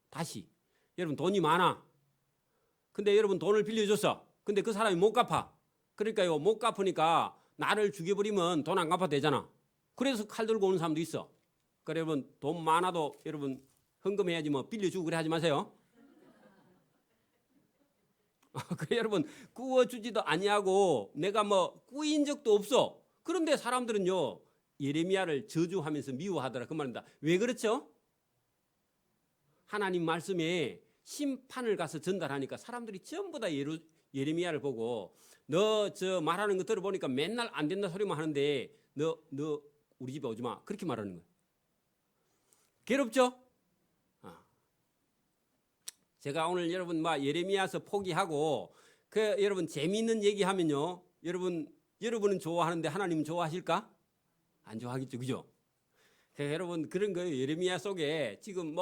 S1: 다시 여러분 돈이 많아. 근데 여러분 돈을 빌려줬어. 근데 그 사람이 못 갚아. 그러니까요 못 갚으니까 나를 죽여버리면 돈 안 갚아도 되잖아. 그래서 칼 들고 오는 사람도 있어. 그래 여러분 돈 많아도 여러분 헌금해야지 뭐 빌려주고 그래 하지 마세요. 그래 여러분 꾸어주지도 아니하고 내가 뭐 꾸인 적도 없어. 그런데 사람들은요 예레미야를 저주하면서 미워하더라 그 말입니다. 왜 그렇죠? 하나님 말씀에 심판을 가서 전달하니까 사람들이 전부 다 예레미야를 보고 너 저 말하는 거 들어보니까 맨날 안 된다 소리만 하는데 너 우리 집에 오지 마 그렇게 말하는 거예요. 괴롭죠? 제가 오늘 여러분 예레미야서 포기하고 여러분 재미있는 얘기하면요 여러분은 좋아하는데 하나님은 좋아하실까? 안 좋아하겠죠, 그죠? 여러분 그런 거예요. 예레미야 속에 지금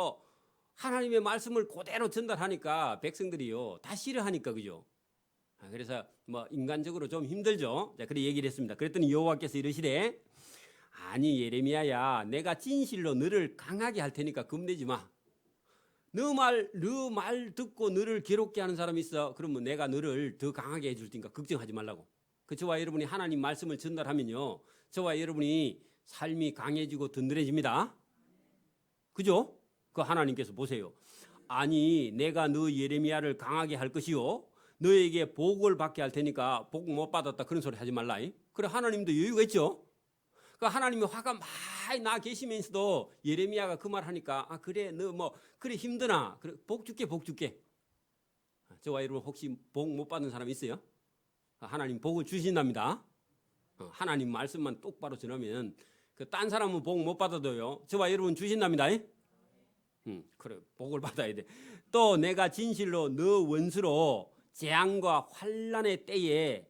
S1: 하나님의 말씀을 그대로 전달하니까 백성들이요 다 싫어하니까 그죠? 그래서 인간적으로 좀 힘들죠. 자, 그래 얘기를 했습니다. 그랬더니 여호와께서 이르시되 아니 예레미야야 내가 진실로 너를 강하게 할 테니까 겁내지 마. 너 말 듣고 너를 괴롭게 하는 사람이 있어. 그러면 내가 너를 더 강하게 해줄 테니까 걱정하지 말라고. 저와 여러분이 하나님 말씀을 전달하면요 저와 여러분이 삶이 강해지고 든든해집니다. 그죠? 하나님께서 보세요. 아니 내가 너 예레미야를 강하게 할 것이요 너에게 복을 받게 할 테니까 복 못 받았다 그런 소리 하지 말라. 그래 하나님도 여유가 있죠. 하나님이 화가 많이 나 계시면서도 예레미야가 그 말 하니까 그래 너 그래 힘드나 그래 복 줄게. 저와 여러분 혹시 복 못 받는 사람 있어요? 하나님 복을 주신답니다. 하나님 말씀만 똑바로 전하면 딴 사람은 복 못 받아도요 저와 여러분 주신답니다. 그래 복을 받아야 돼. 또 내가 진실로 너 원수로 재앙과 환난의 때에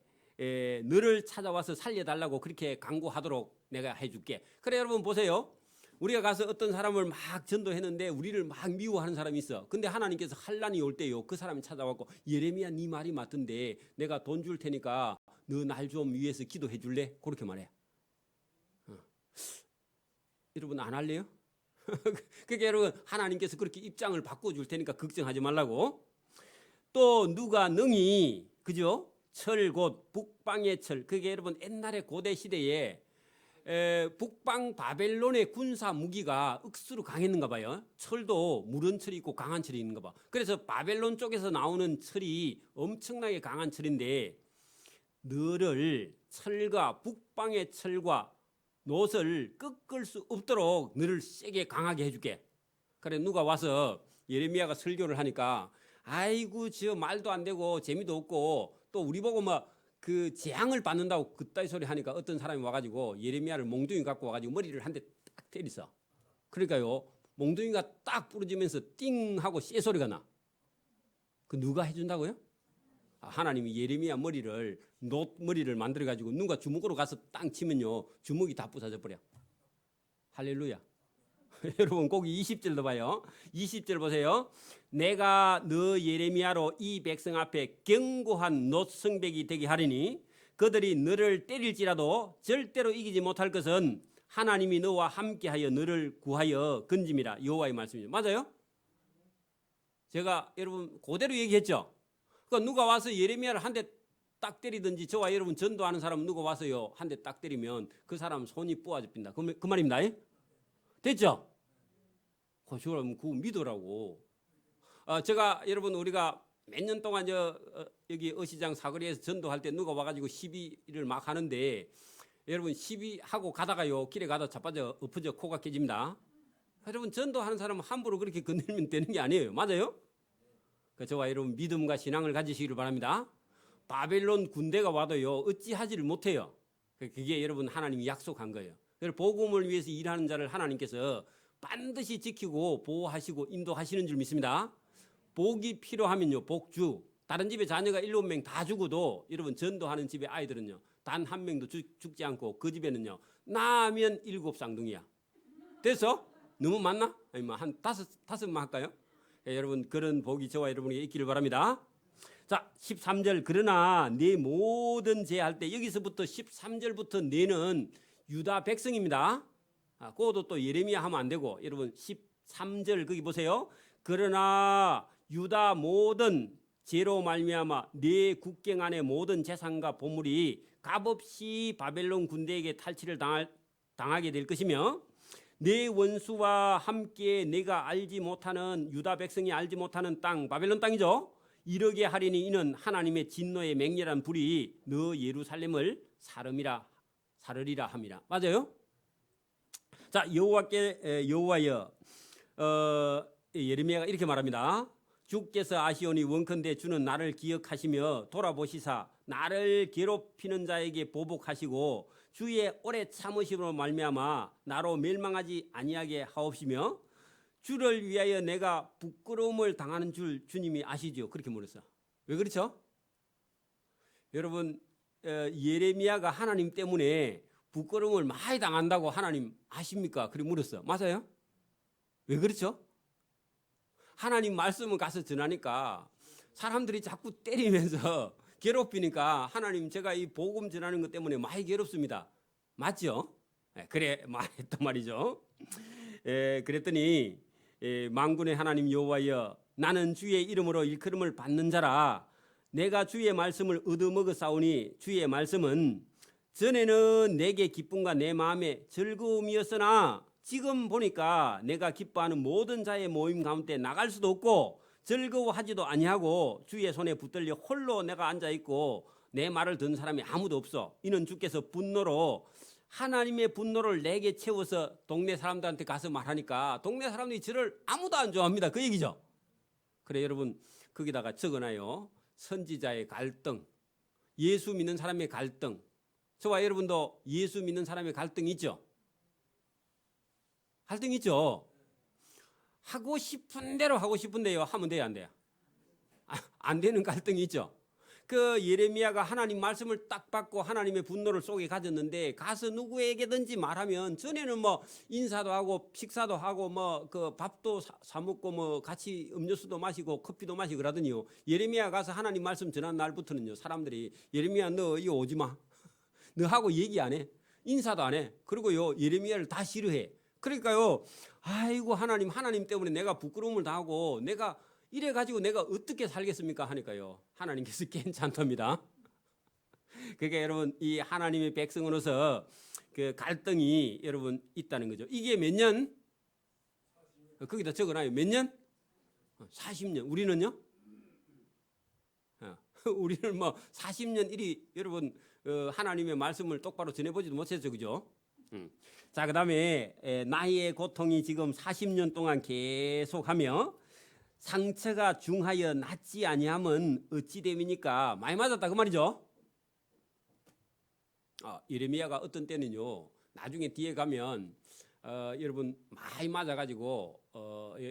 S1: 너를 찾아와서 살려달라고 그렇게 강구하도록 내가 해줄게. 그래 여러분 보세요. 우리가 가서 어떤 사람을 막 전도했는데 우리를 막 미워하는 사람이 있어. 근데 하나님께서 환난이 올 때요 그 사람이 찾아왔고 예레미야 네 말이 맞던데 내가 돈 줄 테니까 너 날 좀 위해서 기도해 줄래? 그렇게 말해. 여러분 안 할래요? 그러니까 여러분 하나님께서 그렇게 입장을 바꿔줄 테니까 걱정하지 말라고. 또 누가 능히 그죠? 철 곧 북방의 철. 그게 여러분 옛날에 고대 시대에 북방 바벨론의 군사 무기가 억수로 강했는가 봐요. 철도 무른 철이 있고 강한 철이 있는가 봐. 그래서 바벨론 쪽에서 나오는 철이 엄청나게 강한 철인데 너를 철과 북방의 철과 놋을 꺾을 수 없도록 너를 세게 강하게 해줄게. 그래 누가 와서 예레미야가 설교를 하니까 아이고 저 말도 안 되고 재미도 없고 또 우리 보고 그 재앙을 받는다고 그따위 소리 하니까 어떤 사람이 와가지고 예레미야를 몽둥이 갖고 와가지고 머리를 한 대 딱 때렸어. 그러니까요 몽둥이가 딱 부러지면서 띵 하고 쇠 소리가 나. 누가 해준다고요? 하나님이 예레미야 놋 머리를 만들어가지고 누가 주먹으로 가서 땅 치면요 주먹이 다 부서져 버려. 할렐루야. 여러분 꼭 20절도 봐요. 20절 보세요. 내가 너 예레미야로 이 백성 앞에 견고한 놋성벽이 되게 하리니 그들이 너를 때릴지라도 절대로 이기지 못할 것은 하나님이 너와 함께하여 너를 구하여 건짐이라. 여호와의 말씀이죠. 맞아요? 제가 여러분 그대로 얘기했죠. 누가 와서 예레미야를 한 대 딱 때리든지 저와 여러분 전도하는 사람 누구 와서요 한 대 딱 때리면 그 사람 손이 부어집니다. 그 말입니다. 됐죠? 그럼 그거 믿으라고. 제가 여러분 우리가 몇 년 동안 여기 어시장 사거리에서 전도할 때 누가 와가지고 시비를 막 하는데 여러분 시비하고 가다가요 길에 가다 자빠져 엎어져 코가 깨집니다. 여러분 전도하는 사람은 함부로 그렇게 건들면 되는 게 아니에요. 맞아요? 저와 여러분 믿음과 신앙을 가지시기를 바랍니다. 바벨론 군대가 와도요 어찌하지를 못해요. 그게 여러분 하나님이 약속한 거예요. 복음을 위해서 일하는 자를 하나님께서 반드시 지키고 보호하시고 인도하시는 줄 믿습니다. 복이 필요하면요 복주. 다른 집에 자녀가 7명 다 죽어도 여러분 전도하는 집의 아이들은요 단 한 명도 죽지 않고 그 집에는요 나면 7 쌍둥이야. 됐어? 너무 많나? 아니 한 다섯만 할까요? 여러분 그런 복이 저와 여러분에게 있기를 바랍니다. 자 13절 그러나 내 모든 죄할 때 여기서부터 13절부터 내는 유다 백성입니다. 그것도 또 예레미야 하면 안 되고 여러분 13절 거기 보세요. 그러나 유다 모든 죄로 말미암아 내 국경 안의 모든 재산과 보물이 값없이 바벨론 군대에게 탈취를 당하게 될 것이며 내 원수와 함께 내가 알지 못하는 유다 백성이 알지 못하는 땅 바벨론 땅이죠. 이러게 하리니 이는 하나님의 진노의 맹렬한 불이 너 예루살렘을 사르리라 함이라. 맞아요? 자 여호와여 예레미야가 이렇게 말합니다. 주께서 아시오니 원컨대 주는 나를 기억하시며 돌아보시사 나를 괴롭히는 자에게 보복하시고 주의 오래 참으심으로 말미암아 나로 멸망하지 아니하게 하옵시며 주를 위하여 내가 부끄러움을 당하는 줄 주님이 아시죠. 그렇게 물었어. 왜 그렇죠? 여러분 예레미야가 하나님 때문에 부끄러움을 많이 당한다고 하나님 아십니까? 그렇게 물었어. 맞아요? 왜 그렇죠? 하나님 말씀을 가서 전하니까 사람들이 자꾸 때리면서 괴롭히니까 하나님 제가 이 복음 전하는 것 때문에 많이 괴롭습니다. 맞죠? 그래 말했단 말이죠. 그랬더니 만군의 하나님 여호와여 나는 주의 이름으로 일컬음을 받는 자라 내가 주의 말씀을 얻어먹어 싸우니 주의 말씀은 전에는 내게 기쁨과 내 마음에 즐거움이었으나 지금 보니까 내가 기뻐하는 모든 자의 모임 가운데 나갈 수도 없고 즐거워하지도 아니하고 주의 손에 붙들려 홀로 내가 앉아있고 내 말을 듣는 사람이 아무도 없어. 이는 주께서 분노로 하나님의 분노를 내게 채워서 동네 사람들한테 가서 말하니까 동네 사람들이 저를 아무도 안 좋아합니다. 그 얘기죠. 그래 여러분 거기다가 적어놔요. 선지자의 갈등, 예수 믿는 사람의 갈등. 저와 여러분도 예수 믿는 사람의 갈등이 있죠. 갈등 있죠. 하고 싶은 대로 하고 싶은데요. 하면 돼요, 안 돼요? 안 되는 갈등이 있죠. 그 예레미야가 하나님 말씀을 딱 받고 하나님의 분노를 속에 가졌는데 가서 누구에게든지 말하면 전에는 뭐 인사도 하고 식사도 하고 뭐 그 밥도 사 먹고 뭐 같이 음료수도 마시고 커피도 마시고 그러더니요. 예레미야 가서 하나님 말씀 전한 날부터는요. 사람들이 예레미야 너 이거 오지 마. 너 하고 얘기 안 해. 인사도 안 해. 그리고요 예레미야를 다 싫어해. 그러니까요. 아이고 하나님 때문에 내가 부끄러움을 당하고 내가 이래가지고 내가 어떻게 살겠습니까 하니까요. 하나님께서 괜찮답니다. 그러니까 여러분 이 하나님의 백성으로서 그 갈등이 여러분 있다는 거죠. 이게 몇 년? 거기다 적어놔요. 몇 년? 40년. 우리는요? 우리는 뭐 40년 이리 여러분 하나님의 말씀을 똑바로 전해보지도 못했죠. 그죠? 자, 그 다음에 나의 고통이 지금 40년 동안 계속하며 상처가 중하여 낫지 아니함은 어찌 됨이니까. 많이 맞았다 그 말이죠. 예레미야가 어떤 때는요 나중에 뒤에 가면 여러분 많이 맞아가지고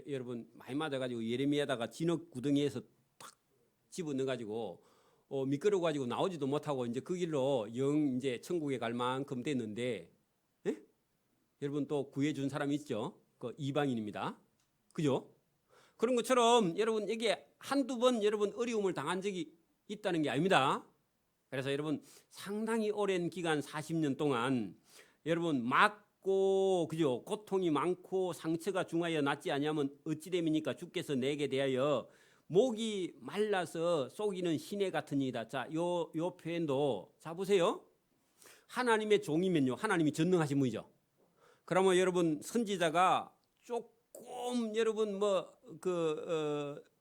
S1: 여러분 많이 맞아가지고 예레미야다가 진흙 구덩이에서 탁 집어넣어가지고 미끄러워가지고 나오지도 못하고 이제 그 길로 영 이제 천국에 갈 만큼 됐는데 여러분 또 구해준 사람이 있죠. 그 이방인입니다. 그죠? 그런 것처럼 여러분 여기에 한두 번 여러분 어려움을 당한 적이 있다는 게 아닙니다. 그래서 여러분 상당히 오랜 기간 40년 동안 여러분 맞고 그죠? 고통이 많고 상처가 중하여 낫지 아니하면 어찌 됨이니까 주께서 내게 대하여 목이 말라서 쏘기는 시내 같은 이다. 자, 요 표현도 자 보세요. 하나님의 종이면요, 하나님이 전능하신 분이죠. 그러면 여러분 선지자가 조금 여러분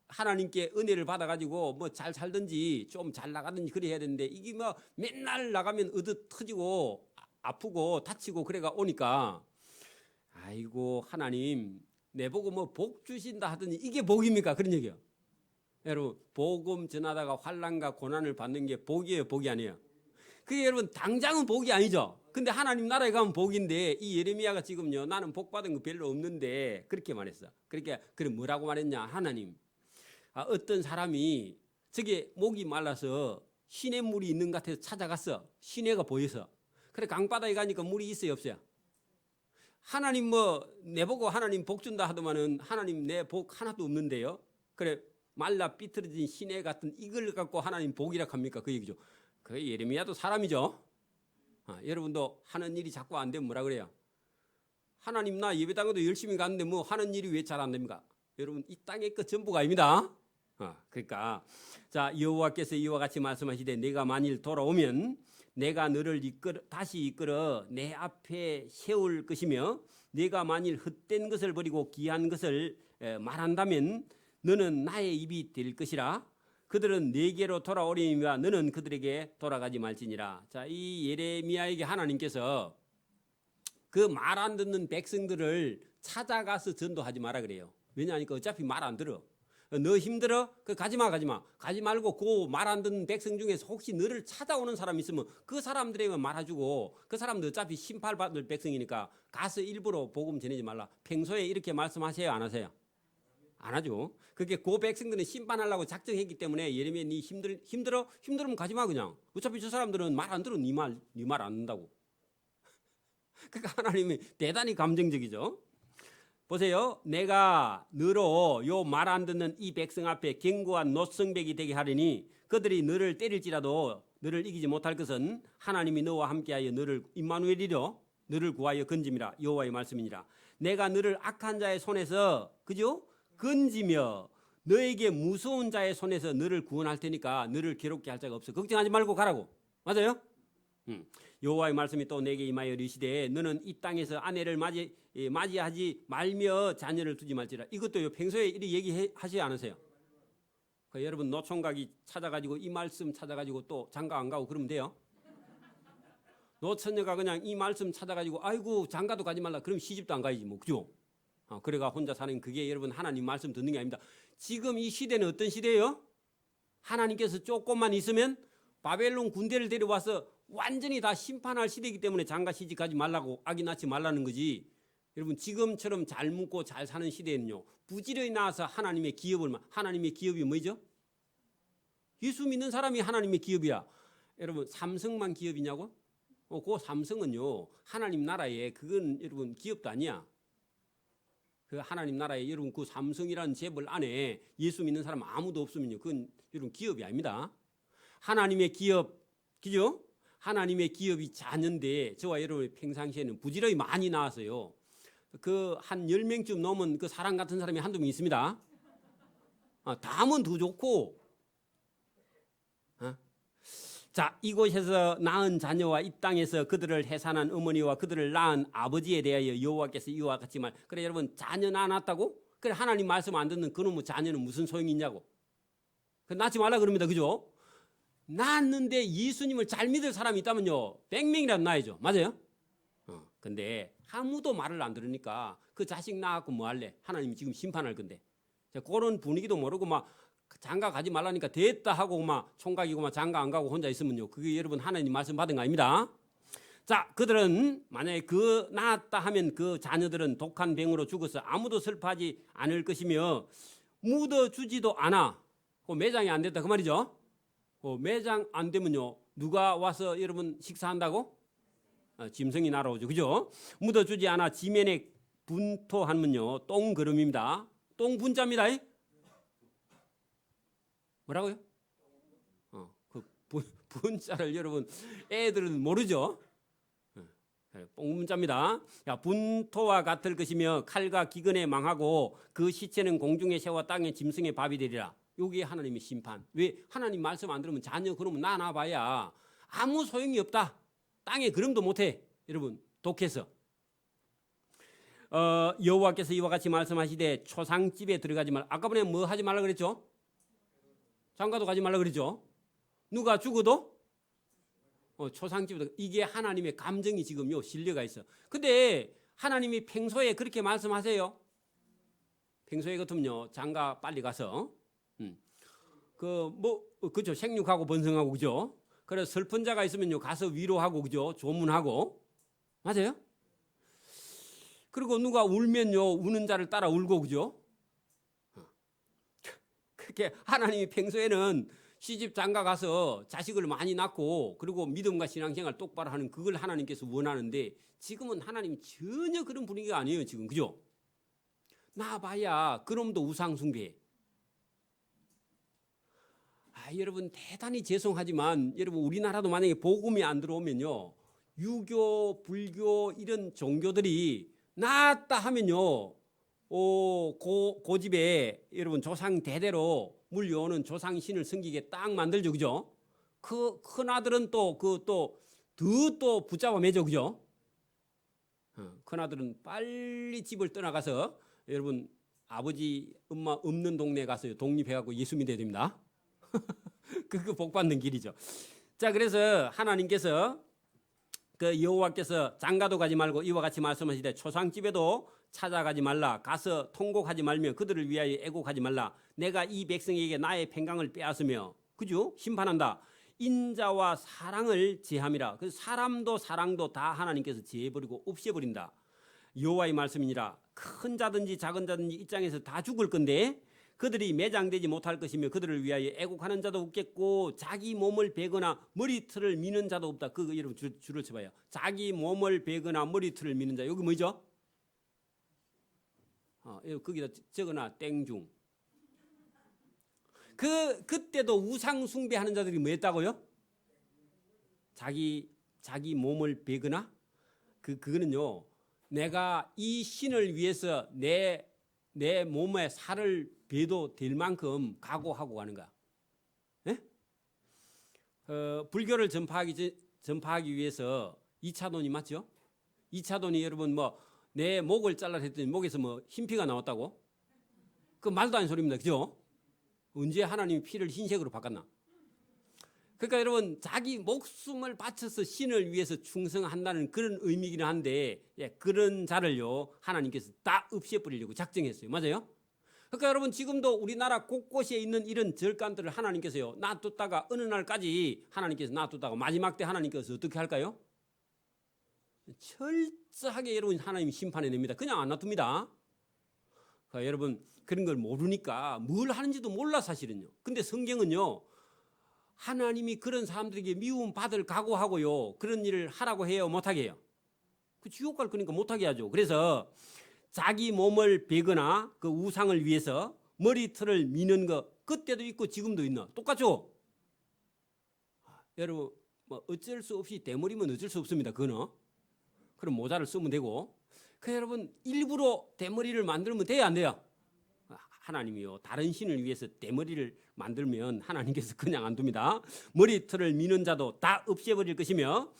S1: 하나님께 은혜를 받아가지고 뭐 잘 살든지 좀 잘 나가든지 그래 해야 되는데 이게 뭐 맨날 나가면 으드 터지고 아프고 다치고 그래가 오니까 아이고 하나님 내보고 뭐 복 주신다 하더니 이게 복입니까? 그런 얘기요. 여러분 복음 전하다가 환난과 고난을 받는 게 복이에요, 복이 아니에요? 그게 여러분 당장은 복이 아니죠. 근데 하나님 나라에 가면 복인데 이 예레미야가 지금요 나는 복 받은 거 별로 없는데 그렇게 말했어. 그러니까 그래 뭐라고 말했냐? 하나님 어떤 사람이 저게 목이 말라서 시냇물이 있는 것 같아서 찾아갔어. 시내가 보여서. 그래 강바다에 가니까 물이 있어요, 없어요? 하나님 뭐 내보고 하나님 복 준다 하더만은 하나님 내 복 하나도 없는데요. 그래 말라 삐뚤어진 시내 같은 이걸 갖고 하나님 복이라 합니까? 그 얘기죠. 그 예레미야도 사람이죠. 여러분도 하는 일이 자꾸 안 되면 뭐라 그래요? 하나님 나 예배당에도 열심히 갔는데 뭐 하는 일이 왜 잘 안 됩니까? 여러분 이 땅의 것 전부가 아닙니다. 그러니까 자 여호와께서 이와 같이 말씀하시되 내가 만일 돌아오면 내가 너를 다시 이끌어 내 앞에 세울 것이며 내가 만일 헛된 것을 버리고 귀한 것을 말한다면 너는 나의 입이 될 것이라. 그들은 내게로 돌아오리니와 너는 그들에게 돌아가지 말지니라. 자, 이 예레미야에게 하나님께서 그 말 안 듣는 백성들을 찾아가서 전도하지 마라 그래요. 왜냐하니까 어차피 말 안 들어. 너 힘들어? 그 가지 말고 그 말 안 듣는 백성 중에서 혹시 너를 찾아오는 사람 있으면 그 사람들에게 말아주고 그 사람들 어차피 심판받을 백성이니까 가서 일부러 복음 전하지 말라. 평소에 이렇게 말씀하세요, 안 하세요? 안 하죠. 그게 그 백성들은 심판하려고 작정했기 때문에 예레미야 니 힘들으면 가지 마 그냥. 어차피 저 사람들은 말 안 들어. 네 말 안 듣는다고. 그러니까 하나님이 대단히 감정적이죠. 보세요. 내가 너로 요 말 안 듣는 이 백성 앞에 견고한 노성백이 되게 하리니 그들이 너를 때릴지라도 너를 이기지 못할 것은 하나님이 너와 함께하여 너를 임마누엘이로 너를 구하여 건짐이라. 여호와의 말씀이니라. 내가 너를 악한 자의 손에서 그죠? 건지며 너에게 무서운 자의 손에서 너를 구원할 테니까 너를 괴롭게 할 자가 없어. 걱정하지 말고 가라고. 맞아요? 여호와의 말씀이 또 내게 임하여 이르시되 너는 이 땅에서 아내를 맞이하지 말며 자녀를 두지 말지라. 이것도 평소에 이렇게 얘기하시지 않으세요? 그러니까 여러분 노총각이 찾아가지고 이 말씀 찾아가지고 또 장가 안 가고 그러면 돼요? 노처녀가 그냥 이 말씀 찾아가지고 아이고 장가도 가지 말라 그럼 시집도 안 가야지 뭐 그죠? 그래가 혼자 사는 그게 여러분 하나님 말씀 듣는 게 아닙니다. 지금 이 시대는 어떤 시대예요? 하나님께서 조금만 있으면 바벨론 군대를 데려와서 완전히 다 심판할 시대이기 때문에 장가 시집 가지 말라고 아기 낳지 말라는 거지. 여러분 지금처럼 잘 묵고 잘 사는 시대에는요 부지런히 나와서 하나님의 기업이 뭐죠? 예수 믿는 사람이 하나님의 기업이야. 여러분 삼성만 기업이냐고? 그 삼성은요 하나님 나라에 그건 여러분 기업도 아니야. 그 하나님 나라에 여러분 그 삼성이라는 재벌 안에 예수 믿는 사람 아무도 없으면요 그건 여러분 기업이 아닙니다. 하나님의 기업, 그죠? 하나님의 기업이 자녀인데 저와 여러분의 평상시에는 부지런히 많이 나왔어요. 그 한 10명쯤 넘은 그 사람 같은 사람이 한두 명 있습니다. 다 하면 더 좋고. 자, 이곳에서 낳은 자녀와 이 땅에서 그들을 해산한 어머니와 그들을 낳은 아버지에 대하여 여호와께서 이와 같이 그래 여러분 자녀 낳았다고? 그래 하나님 말씀 안 듣는 그놈의 자녀는 무슨 소용이 있냐고. 낳지 말라 그럽니다. 그죠? 낳았는데 예수님을 잘 믿을 사람이 있다면요 100명이라도 낳아야죠. 맞아요? 근데 아무도 말을 안 들으니까 그 자식 낳았고 뭐 할래? 하나님이 지금 심판할 건데. 그런 분위기도 모르고 막 장가 가지 말라니까 됐다 하고 막 총각이고 막 장가 안 가고 혼자 있으면요 그게 여러분 하나님 말씀 받은 거 아닙니다. 자, 그들은 만약에 그 낳았다 하면 그 자녀들은 독한 병으로 죽어서 아무도 슬퍼하지 않을 것이며 묻어주지도 않아. 매장이 안 됐다 그 말이죠. 매장 안 되면요 누가 와서 여러분 식사한다고? 짐승이 날아오죠. 그죠? 묻어주지 않아 지면에 분토하면요 똥그름입니다. 똥분자입니다. 뭐라고요? 그 분자를 여러분 애들은 모르죠. 똥분자입니다. 분토와 같을 것이며 칼과 기근에 망하고 그 시체는 공중에 새와 땅의 짐승의 밥이 되리라. 요게 하나님의 심판. 왜? 하나님 말씀 안 들으면 자녀 그러면 나봐야 아무 소용이 없다. 땅에 걸음도 못해. 여러분 독해서 여호와께서 이와 같이 말씀하시되 초상집에 들어가지 말라. 아까 전에 뭐 하지 말라 그랬죠? 장가도 가지 말라 그랬죠? 누가 죽어도 초상집에 이게 하나님의 감정이 지금요 실려가 있어. 근데 하나님이 평소에 그렇게 말씀하세요? 평소에 같으면요 장가 빨리 가서 그죠 생육하고 번성하고 그죠? 그래서 슬픈 자가 있으면요 가서 위로하고 그죠 조문하고 맞아요? 그리고 누가 울면요 우는 자를 따라 울고 그죠? 그렇게 하나님이 평소에는 시집 장가 가서 자식을 많이 낳고 그리고 믿음과 신앙생활 똑바로 하는 그걸 하나님께서 원하는데 지금은 하나님 전혀 그런 분위기가 아니에요 지금 그죠? 나봐야 그놈도 우상 숭배. 여러분 대단히 죄송하지만 여러분 우리나라도 만약에 복음이 안 들어오면요 유교, 불교 이런 종교들이 낫다 하면요 고집에 여러분 조상 대대로 물려오는 조상신을 섬기게 딱 만들죠 그죠? 그 큰아들은 또 붙잡아 매죠 그죠? 큰아들은 빨리 집을 떠나가서 여러분 아버지 엄마 없는 동네에 가서 독립해갖고 예수 믿어야 됩니다. 그거 복 받는 길이죠. 자 그래서 하나님께서 그 여호와께서 장가도 가지 말고 이와 같이 말씀하시되 초상집에도 찾아가지 말라. 가서 통곡하지 말며 그들을 위하여 애곡하지 말라. 내가 이 백성에게 나의 평강을 빼앗으며 그죠? 심판한다. 인자와 사랑을 제함이라. 그 사람도 사랑도 다 하나님께서 제해버리고 없애버린다. 여호와의 말씀이니라. 큰 자든지 작은 자든지 이 땅에서 다 죽을 건데 그들이 매장되지 못할 것이며 그들을 위하여 애곡하는 자도 없겠고 자기 몸을 베거나 머리털을 미는 자도 없다. 그거 여러분 줄을 쳐봐요. 자기 몸을 베거나 머리털을 미는 자. 여기 뭐죠? 거기다 적어놔 땡중. 그때도 우상 숭배하는 자들이 뭐 했다고요? 자기 몸을 베거나 그거는요. 내가 이 신을 위해서 내 몸에 살을 베도 될 만큼 각오하고 가는 거야. 예? 불교를 전파하기 위해서 2차돈이 맞죠? 2차돈이 여러분 내 목을 잘라 했더니 목에서 흰피가 나왔다고? 그 말도 안 되는 소리입니다. 그죠? 언제 하나님이 피를 흰색으로 바꿨나? 그러니까 여러분 자기 목숨을 바쳐서 신을 위해서 충성한다는 그런 의미긴 한데 그런 자를요 하나님께서 다 없애버리려고 작정했어요. 맞아요? 그러니까 여러분 지금도 우리나라 곳곳에 있는 이런 절간들을 하나님께서요 놔뒀다가 어느 날까지 하나님께서 놔뒀다가 마지막 때 하나님께서 어떻게 할까요? 철저하게 여러분 하나님이 심판해냅니다. 그냥 안 놔둡니다. 그러니까 여러분 그런 걸 모르니까 뭘 하는지도 몰라 사실은요. 근데 성경은요 하나님이 그런 사람들에게 미움 받을 각오하고요 그런 일을 하라고 해요 못하게 해요? 그 지옥 갈 거니까 못하게 하죠. 그래서 자기 몸을 베거나 그 우상을 위해서 머리털을 미는 거 그때도 있고 지금도 있나? 똑같죠? 여러분 어쩔 수 없이 대머리면 어쩔 수 없습니다. 그거는 그럼 모자를 쓰면 되고 그 여러분 일부러 대머리를 만들면 돼야 안 돼요? 하나님이요 다른 신을 위해서 대머리를 만들면 하나님께서 그냥 안 둡니다. 머리털을 미는 자도 다 없애버릴 것이며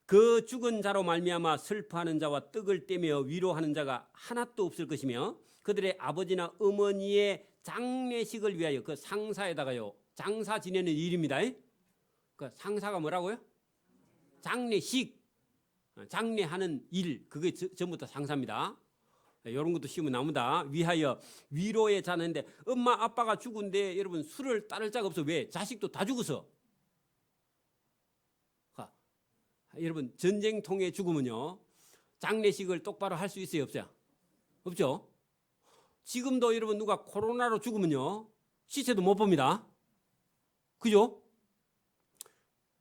S1: 그 죽은 자로 말미암아 슬퍼하는 자와 떡을 떼며 위로하는 자가 하나도 없을 것이며 그들의 아버지나 어머니의 장례식을 위하여 그 상사에다가요 장사 지내는 일입니다. 그 상사가 뭐라고요? 장례식 장례하는 일 그게 전부 다 상사입니다. 이런 것도 쉬우면 나옵니다. 위하여 위로의 자는데 엄마 아빠가 죽은데 여러분 술을 따를 자가 없어. 왜? 자식도 다 죽어서. 여러분 전쟁통에 죽으면요 장례식을 똑바로 할 수 있어요 없어요? 없죠? 지금도 여러분 누가 코로나로 죽으면요 시체도 못 봅니다. 그죠?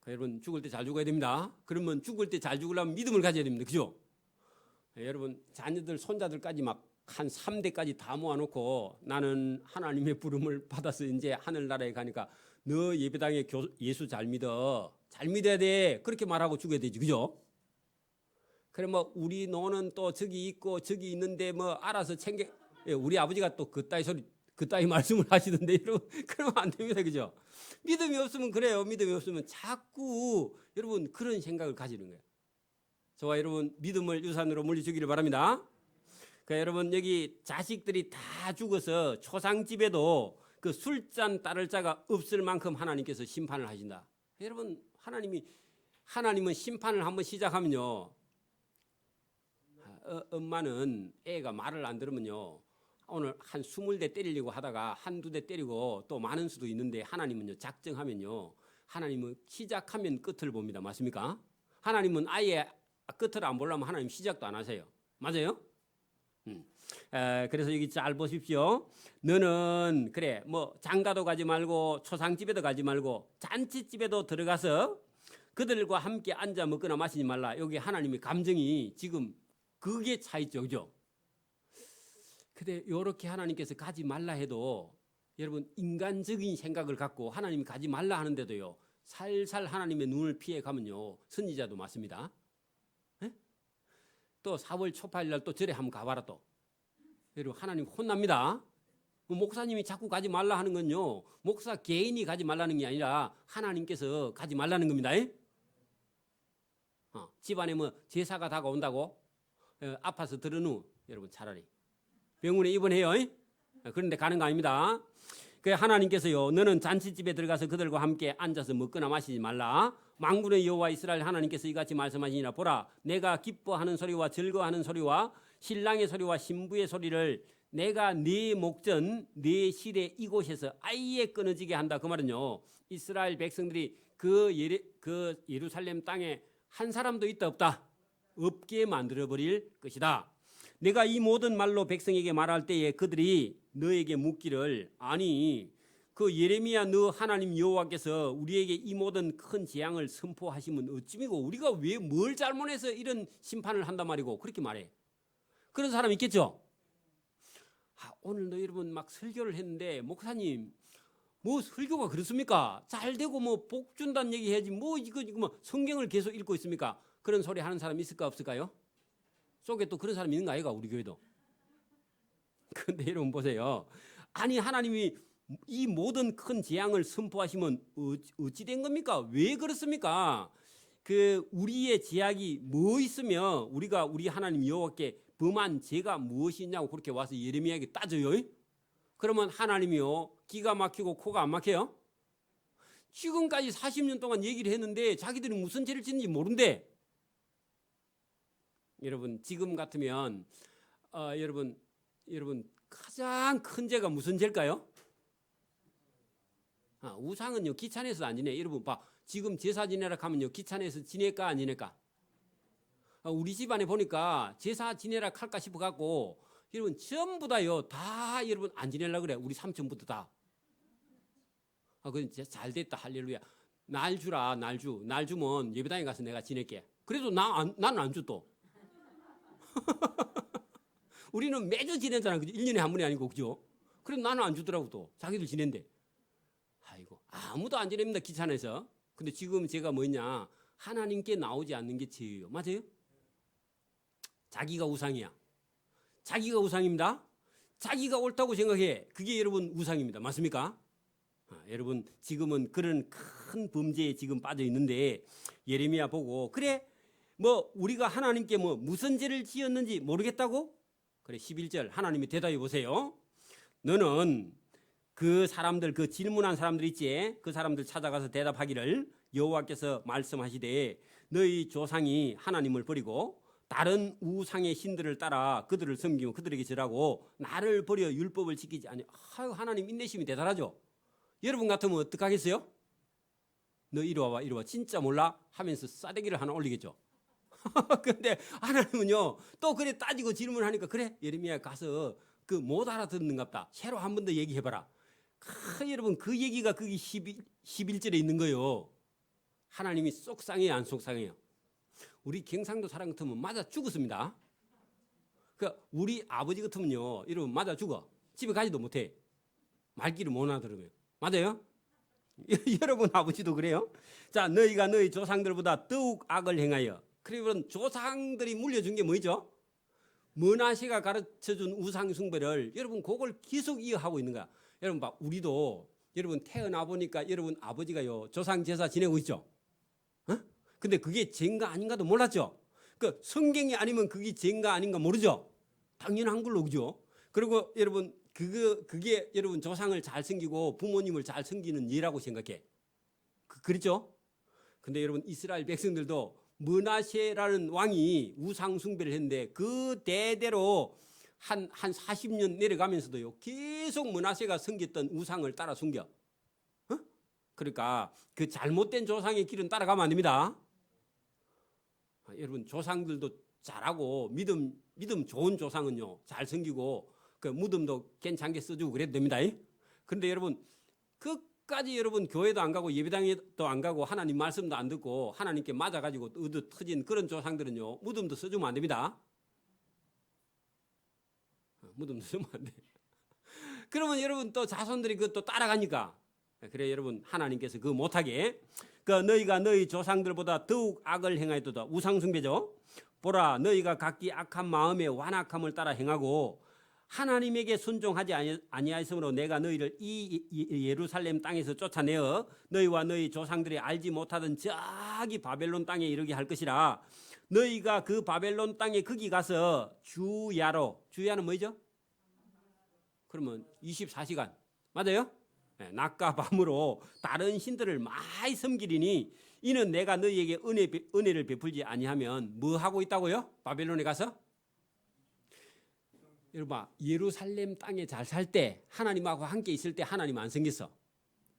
S1: 여러분 죽을 때 잘 죽어야 됩니다. 그러면 죽을 때 잘 죽으려면 믿음을 가져야 됩니다. 그죠? 여러분 자녀들 손자들까지 막 한 3대까지 다 모아놓고 나는 하나님의 부름을 받아서 이제 하늘나라에 가니까 너 예배당에 예수 잘 믿어. 잘 믿어야 돼. 그렇게 말하고 죽어야 되지. 그죠? 그래 우리 노는 또 저기 있고 저기 있는데 알아서 챙겨. 우리 아버지가 또 그따위 소리 그따위 말씀을 하시던데 여러분 그러면 안 됩니다. 그죠? 믿음이 없으면 그래요. 믿음이 없으면 자꾸 여러분 그런 생각을 가지는 거예요. 저와 여러분 믿음을 유산으로 물려주기를 바랍니다. 그러니까 여러분 여기 자식들이 다 죽어서 초상집에도 그 술잔 따를 자가 없을 만큼 하나님께서 심판을 하신다. 여러분 하나님은 심판을 한번 시작하면요. 엄마는 애가 말을 안 들으면요. 오늘 한 20대 때리려고 하다가 한두 대 때리고 또 많은 수도 있는데 하나님은요. 작정하면요. 하나님은 시작하면 끝을 봅니다. 맞습니까? 하나님은 아예 끝을 안 보려면 하나님 시작도 안 하세요. 맞아요? 그래서 여기 잘 보십시오. 너는 그래 뭐 장가도 가지 말고 초상집에도 가지 말고 잔치집에도 들어가서 그들과 함께 앉아 먹거나 마시지 말라. 여기 하나님의 감정이 지금 그게 차이죠. 그죠? 근데 이렇게 하나님께서 가지 말라 해도 여러분 인간적인 생각을 갖고 하나님이 가지 말라 하는데도요. 살살 하나님의 눈을 피해 가면요. 선지자도 맞습니다. 에? 또 4월 초파일 날 또 절에 한번 가봐라 또. 여러분 하나님 혼납니다. 목사님이 자꾸 가지 말라 하는 건요. 목사 개인이 가지 말라는 게 아니라 하나님께서 가지 말라는 겁니다. 집안에 뭐 제사가 다가온다고 아파서 들으누 여러분 차라리 병원에 입원해요. 그런데 가는 거 아닙니다. 그 하나님께서요. 너는 잔치집에 들어가서 그들과 함께 앉아서 먹거나 마시지 말라. 만군의 여호와 이스라엘 하나님께서 이같이 말씀하시니라. 보라 내가 기뻐하는 소리와 즐거워하는 소리와 신랑의 소리와 신부의 소리를 내가 네 목전 네 실에 이곳에서 아예 끊어지게 한다. 그 말은요. 이스라엘 백성들이 그 예루살렘 땅에 한 사람도 있다 없다 없게 만들어버릴 것이다. 내가 이 모든 말로 백성에게 말할 때에 그들이 너에게 묻기를 아니 그 예레미야 너 하나님 여호와께서 우리에게 이 모든 큰 재앙을 선포하시면 어찌미고 우리가 왜 뭘 잘못해서 이런 심판을 한단 말이고 그렇게 말해. 그런 사람 있겠죠. 오늘도 여러분 막 설교를 했는데 목사님 뭐 설교가 그렇습니까? 잘 되고 뭐 복 준다는 얘기 해야지 뭐 이거 뭐 성경을 계속 읽고 있습니까? 그런 소리 하는 사람 있을까 없을까요? 속에 또 그런 사람이 있는 거 아이가 우리 교회도. 그런데 여러분 보세요. 아니 하나님이 이 모든 큰 재앙을 선포하시면 어찌 된 겁니까? 왜 그렇습니까? 그 우리의 제약이 뭐 있으며 우리가 우리 하나님 여호와께 범한 죄가 무엇이냐고 그렇게 와서 예레미야에게 따져요. 그러면 하나님이요 기가 막히고 코가 안 막혀요? 지금까지 40년 동안 얘기를 했는데 자기들이 무슨 죄를 짓는지 모른대. 여러분 지금 같으면 여러분 가장 큰 죄가 무슨 죄일까요? 우상은요 귀찮아서 안 지내. 여러분 봐 지금 제사 지내라 하면요 귀찮아서 지낼까 안 지낼까? 우리 집안에 보니까 제사 지내라 할까 싶어 갖고 여러분 전부 다요 다 여러분 안 지내려 그래. 우리 삼촌부터 다. 그건 잘 됐다 할렐루야. 날 주라 날 주면 예배당에 가서 내가 지낼게. 그래도 나는 안 주 또. 우리는 매주 지내잖아. 그죠? 1년에 한 번이 아니고 그죠? 그래도 나는 안 주더라고 또. 자기들 지낸대. 아이고 아무도 안 지냅니다. 귀찮아서. 근데 지금 제가 뭐냐 하나님께 나오지 않는 게 죄예요. 맞아요? 자기가 우상이야. 자기가 우상입니다. 자기가 옳다고 생각해. 그게 여러분 우상입니다. 맞습니까? 여러분 지금은 그런 큰 범죄에 지금 빠져 있는데 예레미야 보고 그래 뭐 우리가 하나님께 뭐 무슨 죄를 지었는지 모르겠다고? 그래 11절 하나님이 대답해 보세요. 너는 그 사람들 그 질문한 사람들 있지 그 사람들 찾아가서 대답하기를 여호와께서 말씀하시되 너희 조상이 하나님을 버리고 다른 우상의 신들을 따라 그들을 섬기고 그들에게 절하고 나를 버려 율법을 지키지 아니 하나님 인내심이 대단하죠. 여러분 같으면 어떡하겠어요? 너 이리 와봐 이리 와 진짜 몰라 하면서 싸대기를 하나 올리겠죠. 근데 하나님은요 또 그래 따지고 질문하니까 그래 예레미야 가서 그 못 알아듣는갑다 새로 한 번 더 얘기해봐라. 여러분 그 얘기가 거기 11절에 있는 거예요. 하나님이 속상해요 안 속상해요? 우리 경상도 사람 같으면 맞아 죽었습니다. 그러니까 우리 아버지 같으면요 여러분 맞아 죽어. 집에 가지도 못해. 말귀를 못 알아들으면. 맞아요? 여러분 아버지도 그래요? 자 너희가 너희 조상들보다 더욱 악을 행하여 그러면 조상들이 물려준 게 뭐죠? 머나세가 가르쳐준 우상 숭배를 여러분 그걸 계속 이어하고 있는 거야. 여러분 봐, 우리도 여러분 태어나 보니까 여러분 아버지가요 조상 제사 지내고 있죠. 어? 근데 그게 죄인가 아닌가도 몰랐죠. 그 성경이 아니면 그게 죄인가 아닌가 모르죠. 당연한 걸로 그죠. 그리고 여러분 그게 여러분 조상을 잘 섬기고 부모님을 잘 섬기는 예라고 생각해. 그렇죠? 근데 여러분 이스라엘 백성들도 므낫세라는 왕이 우상 숭배를 했는데 그 대대로 한 40년 내려가면서도요 계속 므낫세가 섬겼던 우상을 따라 숨겨. 어? 그러니까 그 잘못된 조상의 길은 따라가면 안 됩니다. 여러분 조상들도 잘하고 믿음 좋은 조상은요 잘 섬기고 그 무덤도 괜찮게 써주고 그래도 됩니다. 그런데 여러분 끝까지 여러분 교회도 안 가고 예배당에도 안 가고 하나님 말씀도 안 듣고 하나님께 맞아가지고 의도 터진 그런 조상들은요 무덤도 써주면 안 됩니다. 무덤도 쓰면 안 돼. 그러면 여러분 또 자손들이 그것도 따라가니까 그래 여러분 하나님께서 그거 못하게 그 너희가 너희 조상들보다 더욱 악을 행하였도다. 우상숭배죠. 보라 너희가 각기 악한 마음에 완악함을 따라 행하고 하나님에게 순종하지 아니하였으므로 내가 너희를 이 예루살렘 땅에서 쫓아내어 너희와 너희 조상들이 알지 못하던 저기 바벨론 땅에 이르게 할 것이라. 너희가 그 바벨론 땅에 거기 가서 주야로, 주야는 뭐죠? 그러면 24시간 맞아요? 네, 낮과 밤으로 다른 신들을 많이 섬기리니 이는 내가 너희에게 은혜를 베풀지 아니하면 뭐 하고 있다고요? 바벨론에 가서? 여러분 예루살렘 땅에 잘 살 때 하나님하고 함께 있을 때 하나님 안 섬겼어.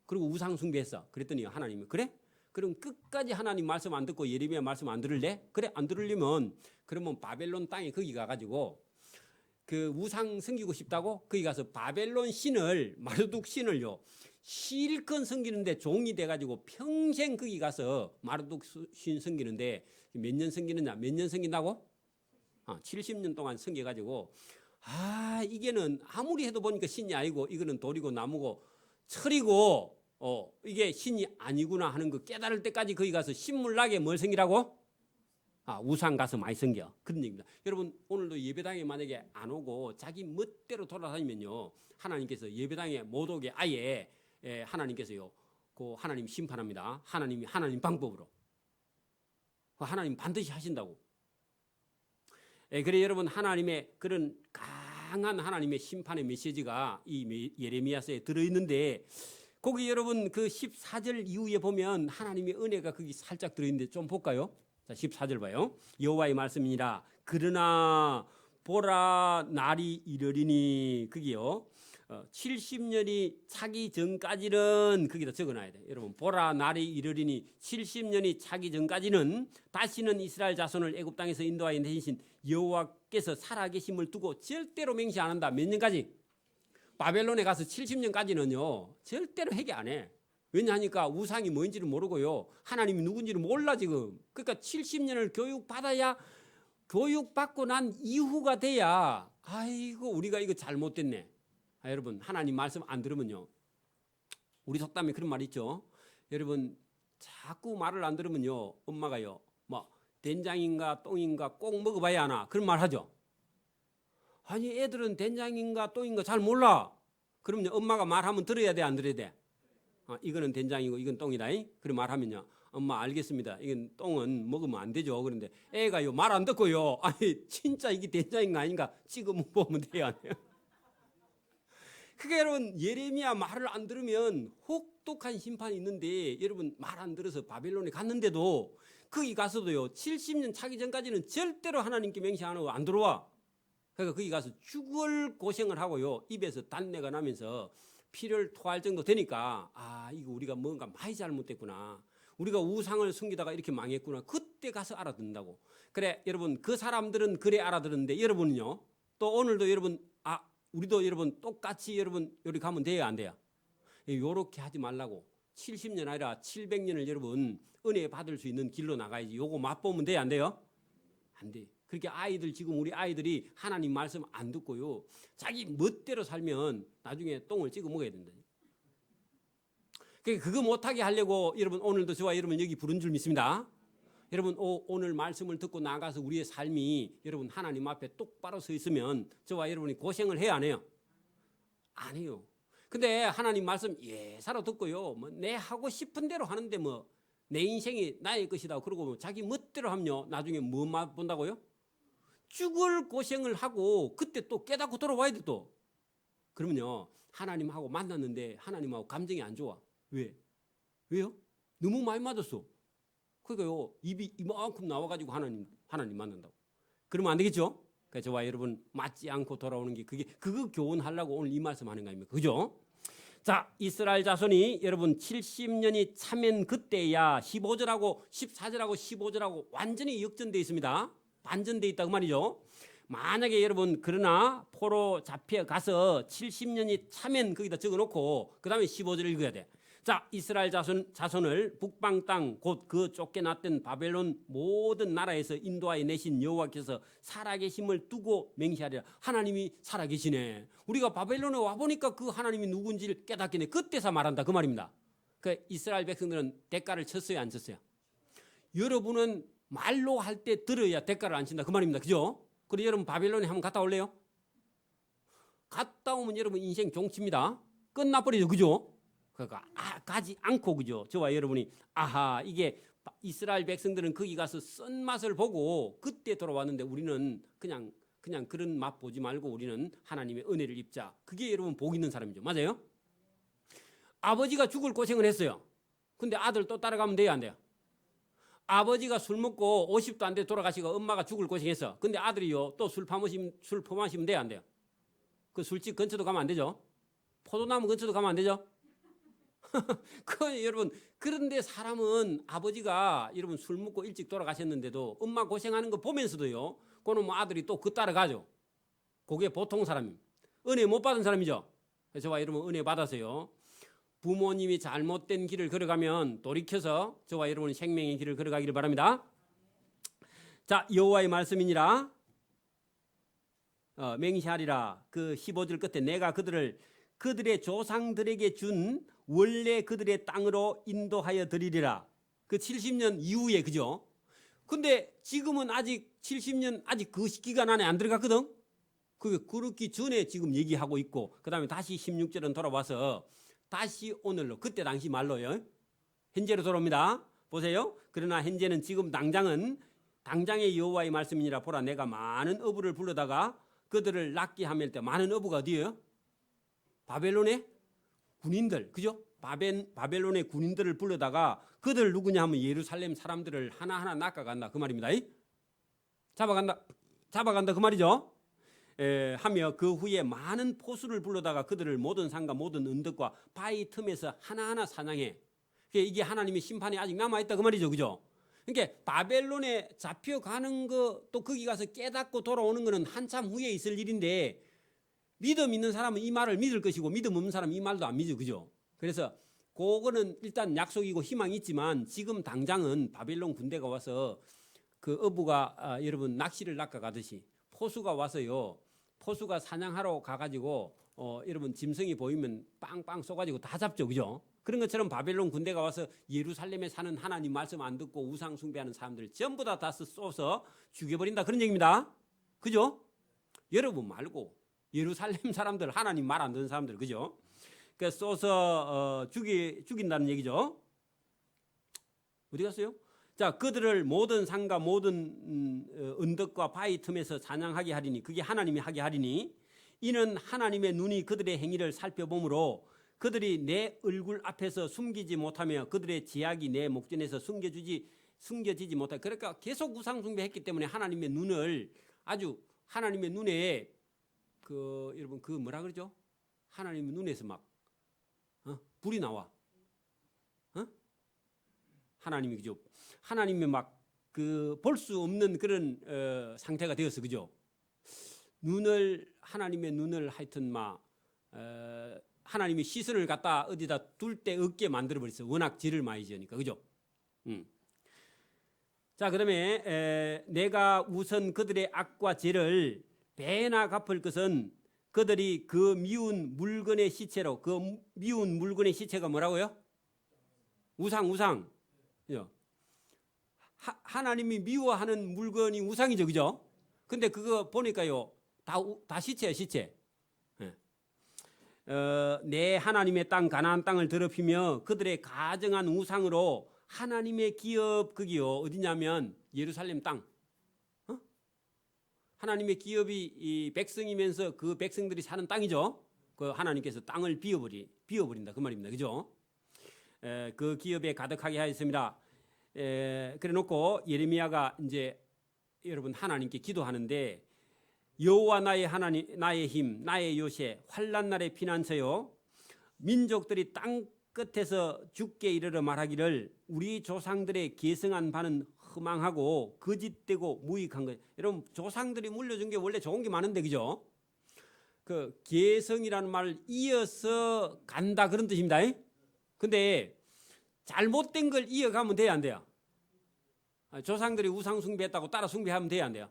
S1: 그리고 우상 숭배했어. 그랬더니 하나님이 그래? 그럼 끝까지 하나님 말씀 안 듣고 예레미야 말씀 안 들을래? 그래 안 들으려면 그러면 바벨론 땅에 거기 가가지고 그 우상 섬기고 싶다고 거기 가서 바벨론 신을 마르둑 신을요 실컷 섬기는데 종이 돼가지고 평생 거기 가서 마르둑 신 섬기는데 몇 년 섬기느냐? 몇 년 섬긴다고? 70년 동안 섬겨가지고 이게는 아무리 해도 보니까 신이 아니고 이거는 돌이고 나무고 철이고 이게 신이 아니구나 하는 거 깨달을 때까지 거기 가서 신물나게 뭘 섬기라고? 우상 가서 많이 섬겨. 그런 얘기입니다. 여러분 오늘도 예배당에 만약에 안 오고 자기 멋대로 돌아다니면요 하나님께서 예배당에 못 오게 아예 하나님께서요 그 하나님 심판합니다. 하나님 방법으로 하나님 반드시 하신다고. 그래 여러분 하나님의 그런 강한 하나님의 심판의 메시지가 이 예레미야서에 들어있는데 거기 여러분 그 14절 이후에 보면 하나님의 은혜가 거기 살짝 들어있는데 좀 볼까요? 자 14절 봐요. 여호와의 말씀이니라. 그러나 보라 날이 이르리니 그게요 70년이 차기 전까지는 거기다 적어놔야 돼. 여러분 보라 날이 이르리니 70년이 차기 전까지는 다시는 이스라엘 자손을 애굽 땅에서 인도하여 내신 여호와께서 살아계심을 두고 절대로 맹세 안 한다. 몇 년까지? 바벨론에 가서 70년까지는요 절대로 회개 안 해. 왜냐하니까 우상이 뭔지를 모르고요 하나님이 누군지를 몰라 지금. 그러니까 70년을 교육받아야 교육받고 난 이후가 돼야 아이고 우리가 이거 잘못됐네. 여러분 하나님 말씀 안 들으면요 우리 속담에 그런 말 있죠. 여러분 자꾸 말을 안 들으면요 엄마가요 뭐 된장인가 똥인가 꼭 먹어봐야 하나 그런 말 하죠. 아니 애들은 된장인가 똥인가 잘 몰라. 그러면 엄마가 말하면 들어야 돼 안 들어야 돼? 이거는 된장이고 이건 똥이다. 그런 말하면요 엄마 알겠습니다. 이건 똥은 먹으면 안 되죠. 그런데 애가요 말 안 듣고요 아니 진짜 이게 된장인가 아닌가 찍어 보면 돼요 안 돼요? 그게 여러분 예레미야 말을 안 들으면 혹독한 심판이 있는데 여러분 말 안 들어서 바벨론에 갔는데도 거기 가서도요 70년 차기 전까지는 절대로 하나님께 맹세 안 하고 안 들어와. 그러니까 거기 가서 죽을 고생을 하고요 입에서 단내가 나면서 피를 토할 정도 되니까 이거 우리가 뭔가 많이 잘못됐구나. 우리가 우상을 숨기다가 이렇게 망했구나. 그때 가서 알아듣는다고. 그래 여러분 그 사람들은 그래 알아들었는데 여러분은요 또 오늘도 여러분 우리도 여러분 똑같이 여러분 여기 가면 돼야 안 돼요? 요렇게 하지 말라고. 70년 아니라 700년을 여러분 은혜 받을 수 있는 길로 나가야지. 요거 맛보면 돼야 안 돼요? 안 돼. 그렇게 지금 우리 아이들이 하나님 말씀 안 듣고요 자기 멋대로 살면 나중에 똥을 찍어 먹어야 된다. 그거 못하게 하려고 여러분 오늘도 저와 여러분 여기 부른 줄 믿습니다. 여러분 오늘 말씀을 듣고 나가서 우리의 삶이 여러분 하나님 앞에 똑바로 서 있으면 저와 여러분이 고생을 해야 안 해요? 안 해요. 근데 하나님 말씀 예사로 듣고요. 뭐 내 하고 싶은 대로 하는데 뭐 내 인생이 나의 것이다. 그러고 뭐 자기 멋대로 하면요. 나중에 뭐 맛본다고요? 죽을 고생을 하고 그때 또 깨닫고 돌아와야 돼 또. 그러면요. 하나님하고 만났는데 하나님하고 감정이 안 좋아. 왜? 왜요? 너무 많이 맞았어. 그러니까요. 입이 이만큼 나와가지고 하나님 만난다고. 그러면 안 되겠죠? 그러니까 저와 여러분 맞지 않고 돌아오는 게 그거 교훈하려고 오늘 이 말씀 하는 거 아닙니까? 그죠? 자, 이스라엘 자손이 여러분 70년이 차면 그때야 15절하고 14절하고 15절하고 완전히 역전되어 있습니다. 반전되어 있다 그 말이죠. 만약에 여러분 그러나 포로 잡혀가서 70년이 차면 거기다 적어놓고 그 다음에 15절을 읽어야 돼. 자, 이스라엘 자손을 북방 땅 곧 그 쫓겨났던 바벨론 모든 나라에서 인도하여 내신 여호와께서 살아계심을 두고 맹세하리라. 하나님이 살아계시네. 우리가 바벨론에 와보니까 그 하나님이 누군지를 깨닫겠네. 그때서 말한다 그 말입니다. 그 이스라엘 백성들은 대가를 쳤어요 안 쳤어요? 여러분은 말로 할 때 들어야 대가를 안 친다 그 말입니다. 그죠? 그리고 여러분 바벨론에 한번 갔다 올래요? 갔다 오면 여러분 인생 종칩니다. 끝나버리죠. 그죠? 그러니까 가지 않고 그죠? 저와 여러분이 아하 이게 이스라엘 백성들은 거기 가서 쓴 맛을 보고 그때 돌아왔는데 우리는 그냥 그런 맛 보지 말고 우리는 하나님의 은혜를 입자. 그게 여러분 복 있는 사람이죠. 맞아요? 아버지가 죽을 고생을 했어요. 근데 아들 또 따라가면 돼요 안 돼요? 아버지가 술 먹고 50도 안 돼 돌아가시고 엄마가 죽을 고생했어. 근데 아들이요 또 술 퍼마시면 돼요 안 돼요? 그 술집 근처도 가면 안 되죠? 포도나무 근처도 가면 안 되죠? 여러분 그런데 사람은 아버지가 여러분 술 먹고 일찍 돌아가셨는데도 엄마 고생하는 거 보면서도요 그놈 아들이 또 그 따라가죠. 그게 보통 사람입니다. 은혜 못 받은 사람이죠. 저와 여러분 은혜 받아서요 부모님이 잘못된 길을 걸어가면 돌이켜서 저와 여러분 생명의 길을 걸어가기를 바랍니다. 자, 여호와의 말씀이니라 맹세하리라. 그 15절 끝에 내가 그들의 조상들에게 준 원래 그들의 땅으로 인도하여 드리리라. 그 70년 이후에 그죠? 근데 지금은 아직 70년 아직 그 기간 안에 안 들어갔거든. 그게 그렇기 전에 지금 얘기하고 있고 그다음에 다시 16절은 돌아와서 다시 오늘로 그때 당시 말로요. 현재로 돌아옵니다. 보세요. 그러나 현재는 지금 당장의 여호와의 말씀이니라. 보라 내가 많은 어부를 불러다가 그들을 낫게 하밀 때 많은 어부가 어디예요? 바벨론의 군인들, 그죠? 바벨론의 군인들을 불러다가 그들 누구냐 하면 예루살렘 사람들을 하나하나 낚아간다 그 말입니다. 잡아간다 그 말이죠. 하며 그 후에 많은 포수를 불러다가 그들을 모든 산과 모든 언덕과 바위 틈에서 하나하나 사냥해. 이게 하나님의 심판이 아직 남아있다 그 말이죠. 그죠? 그러니까 바벨론에 잡혀가는 거 또 거기 가서 깨닫고 돌아오는 거는 한참 후에 있을 일인데 믿음 있는 사람은 이 말을 믿을 것이고 믿음 없는 사람은 이 말도 안 믿죠. 그죠? 그래서 그거는 일단 약속이고 희망이 있지만 지금 당장은 바벨론 군대가 와서 그 어부가 여러분 낚시를 낚아가듯이 포수가 와서요. 포수가 사냥하러 가가지고 여러분 짐승이 보이면 빵빵 쏘가지고 다 잡죠. 그죠? 그런 것처럼 바벨론 군대가 와서 예루살렘에 사는 하나님 말씀 안 듣고 우상 숭배하는 사람들 전부 다 쏘서 죽여버린다 그런 얘기입니다. 그죠? 여러분 말고 예루살렘 사람들 하나님 말 안 듣는 사람들 그죠? 그 쏘서 죽인다는 얘기죠. 어디 갔어요? 자, 그들을 모든 산과 모든 언덕과 바위 틈에서 사냥하게 하리니 그게 하나님이 하게 하리니 이는 하나님의 눈이 그들의 행위를 살펴보므로 그들이 내 얼굴 앞에서 숨기지 못하며 그들의 제약이 내 목전에서 숨겨지지 못하. 그러니까 계속 우상 숭배했기 때문에 하나님의 눈을 아주 하나님의 눈에 여러분 그 뭐라 그러죠? 하나님의 눈에서 막 불이 나와. 하나님이 그죠? 하나님의 막 볼 수 없는 그런 상태가 되었어. 그죠? 하나님의 눈을 하여튼 하나님이 시선을 갖다 어디다 둘 데 없게 만들어 버렸어. 워낙 죄를 많이 지으니까. 그죠? 자, 그다음에 내가 우선 그들의 악과 죄를 배나 갚을 것은 그들이 그 미운 물건의 시체로 그 미운 물건의 시체가 뭐라고요? 우상. 그죠? 하나님이 미워하는 물건이 우상이죠, 그죠? 근데 그거 보니까요, 다 시체야, 시체. 내 하나님의 땅 가나안 땅을 더럽히며 그들의 가정한 우상으로 하나님의 기업, 그기요 어디냐면 예루살렘 땅. 하나님의 기업이 이 백성이면서 그 백성들이 사는 땅이죠. 그 하나님께서 땅을 비워버린다 그 말입니다, 그죠? 그 기업에 가득하게 하였습니다. 그래놓고 예레미야가 이제 여러분 하나님께 기도하는데, 여호와 나의 하나님, 나의 힘, 나의 요새, 환난 날의 피난처요, 민족들이 땅 끝에서 죽게 이르러 말하기를 우리 조상들의 계승한 바는 허망하고 거짓되고 무익한 것. 여러분 조상들이 물려준 게 원래 좋은 게 많은데, 그죠? 그 계승이라는 말을 이어서 간다 그런 뜻입니다. 근데 잘못된 걸 이어가면 돼야 안 돼요? 조상들이 우상 숭배했다고 따라 숭배하면 돼야 안 돼요?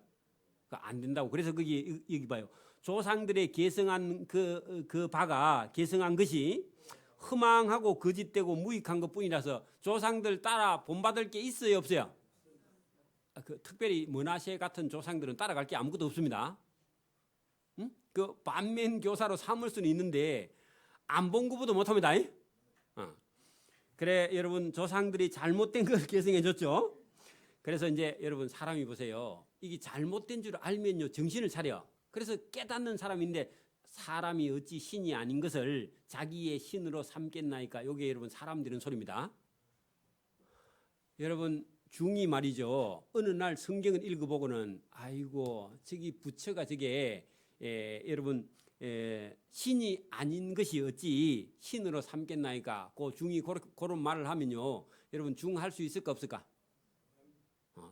S1: 안 된다고. 그래서 거기 여기 봐요. 조상들의 계승한 그 바가 계승한 것이 허망하고 거짓되고 무익한 것뿐이라서 조상들 따라 본받을 게 있어요, 없어요? 특별히 머나세 같은 조상들은 따라갈 게 아무것도 없습니다. 그 반면 교사로 삼을 수는 있는데 안 본 것보다 못합니다. 그래 여러분, 조상들이 잘못된 걸 계승해 줬죠. 그래서 이제 여러분 사람이 보세요. 이게 잘못된 줄 알면요 정신을 차려. 그래서 깨닫는 사람인데, 사람이 어찌 신이 아닌 것을 자기의 신으로 삼겠나이까. 요게 여러분 사람 들은 소리입니다. 여러분 중이 말이죠. 어느 날 성경을 읽어보고는 아이고 저기 부처가 저게 여러분 신이 아닌 것이 어찌 신으로 삼겠나이까. 그 중이 그런 말을 하면요, 여러분 중 할 수 있을까 없을까?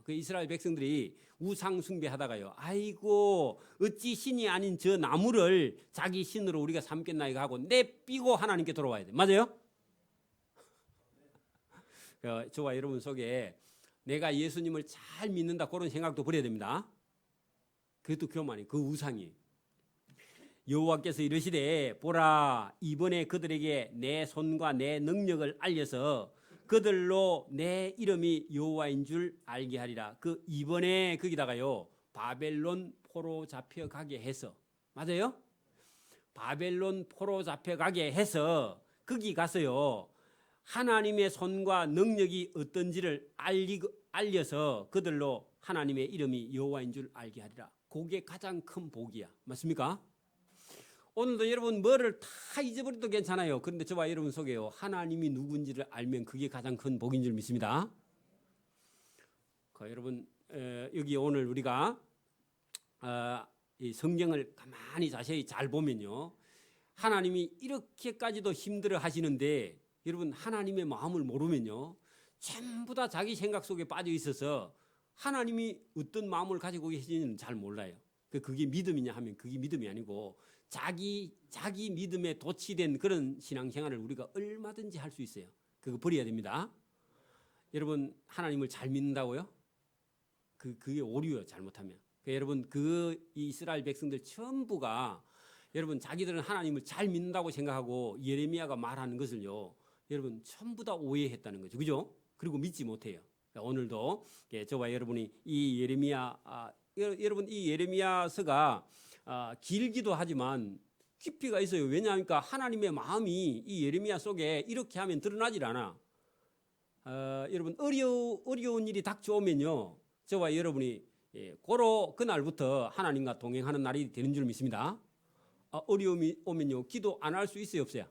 S1: 그 이스라엘 백성들이 우상 숭배하다가요, 아이고 어찌 신이 아닌 저 나무를 자기 신으로 우리가 삼겠나이까 하고 내삐고 하나님께 돌아와야 돼. 맞아요? 저와 여러분 속에 내가 예수님을 잘 믿는다 그런 생각도 버려야 됩니다. 그것도 교만이, 그 우상이. 여호와께서 이르시되 보라, 이번에 그들에게 내 손과 내 능력을 알려서 그들로 내 이름이 여호와인 줄 알게 하리라. 그 이번에 거기다가요 바벨론 포로 잡혀가게 해서, 맞아요? 바벨론 포로 잡혀가게 해서 거기 가서요 하나님의 손과 능력이 어떤지를 알려서 그들로 하나님의 이름이 여호와인 줄 알게 하리라. 그게 가장 큰 복이야. 맞습니까? 오늘도 여러분 뭐를 다 잊어버려도 괜찮아요. 그런데 저와 여러분 속에요 하나님이 누군지를 알면 그게 가장 큰 복인 줄 믿습니다. 여러분 여기 오늘 우리가 이 성경을 가만히 자세히 잘 보면요, 하나님이 이렇게까지도 힘들어 하시는데 여러분 하나님의 마음을 모르면요 전부 다 자기 생각 속에 빠져 있어서 하나님이 어떤 마음을 가지고 계시는지는 잘 몰라요. 그게 믿음이냐 하면 그게 믿음이 아니고 자기 믿음에 도취된 그런 신앙생활을 우리가 얼마든지 할 수 있어요. 그거 버려야 됩니다. 여러분 하나님을 잘 믿는다고요? 그게 오류예요, 잘못하면. 여러분 그 이스라엘 백성들 전부가 여러분 자기들은 하나님을 잘 믿는다고 생각하고 예레미야가 말하는 것을요 여러분 전부 다 오해했다는 거죠, 그죠? 그리고 믿지 못해요. 오늘도 저와 여러분이 이 예레미야 여러분 이 예레미야서가 길기도 하지만 깊이가 있어요. 왜냐하니까 하나님의 마음이 이 예레미야 속에 이렇게 하면 드러나질 않아. 여러분 어려운 일이 닥쳐오면요 저와 여러분이 고로 그날부터 하나님과 동행하는 날이 되는 줄 믿습니다. 어려움이 오면요 기도 안 할 수 있어요, 없어요?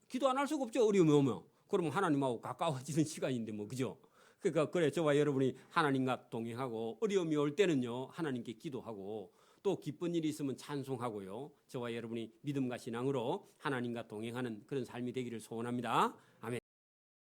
S1: 기도 안 할 수가 없죠. 어려움이 오면. 그러면 하나님하고 가까워지는 시간인데 뭐, 그죠? 그러니까 그래 저와 여러분이 하나님과 동행하고 어려움이 올 때는요 하나님께 기도하고 또 기쁜 일이 있으면 찬송하고요, 저와 여러분이 믿음과 신앙으로 하나님과 동행하는 그런 삶이 되기를 소원합니다. 아멘.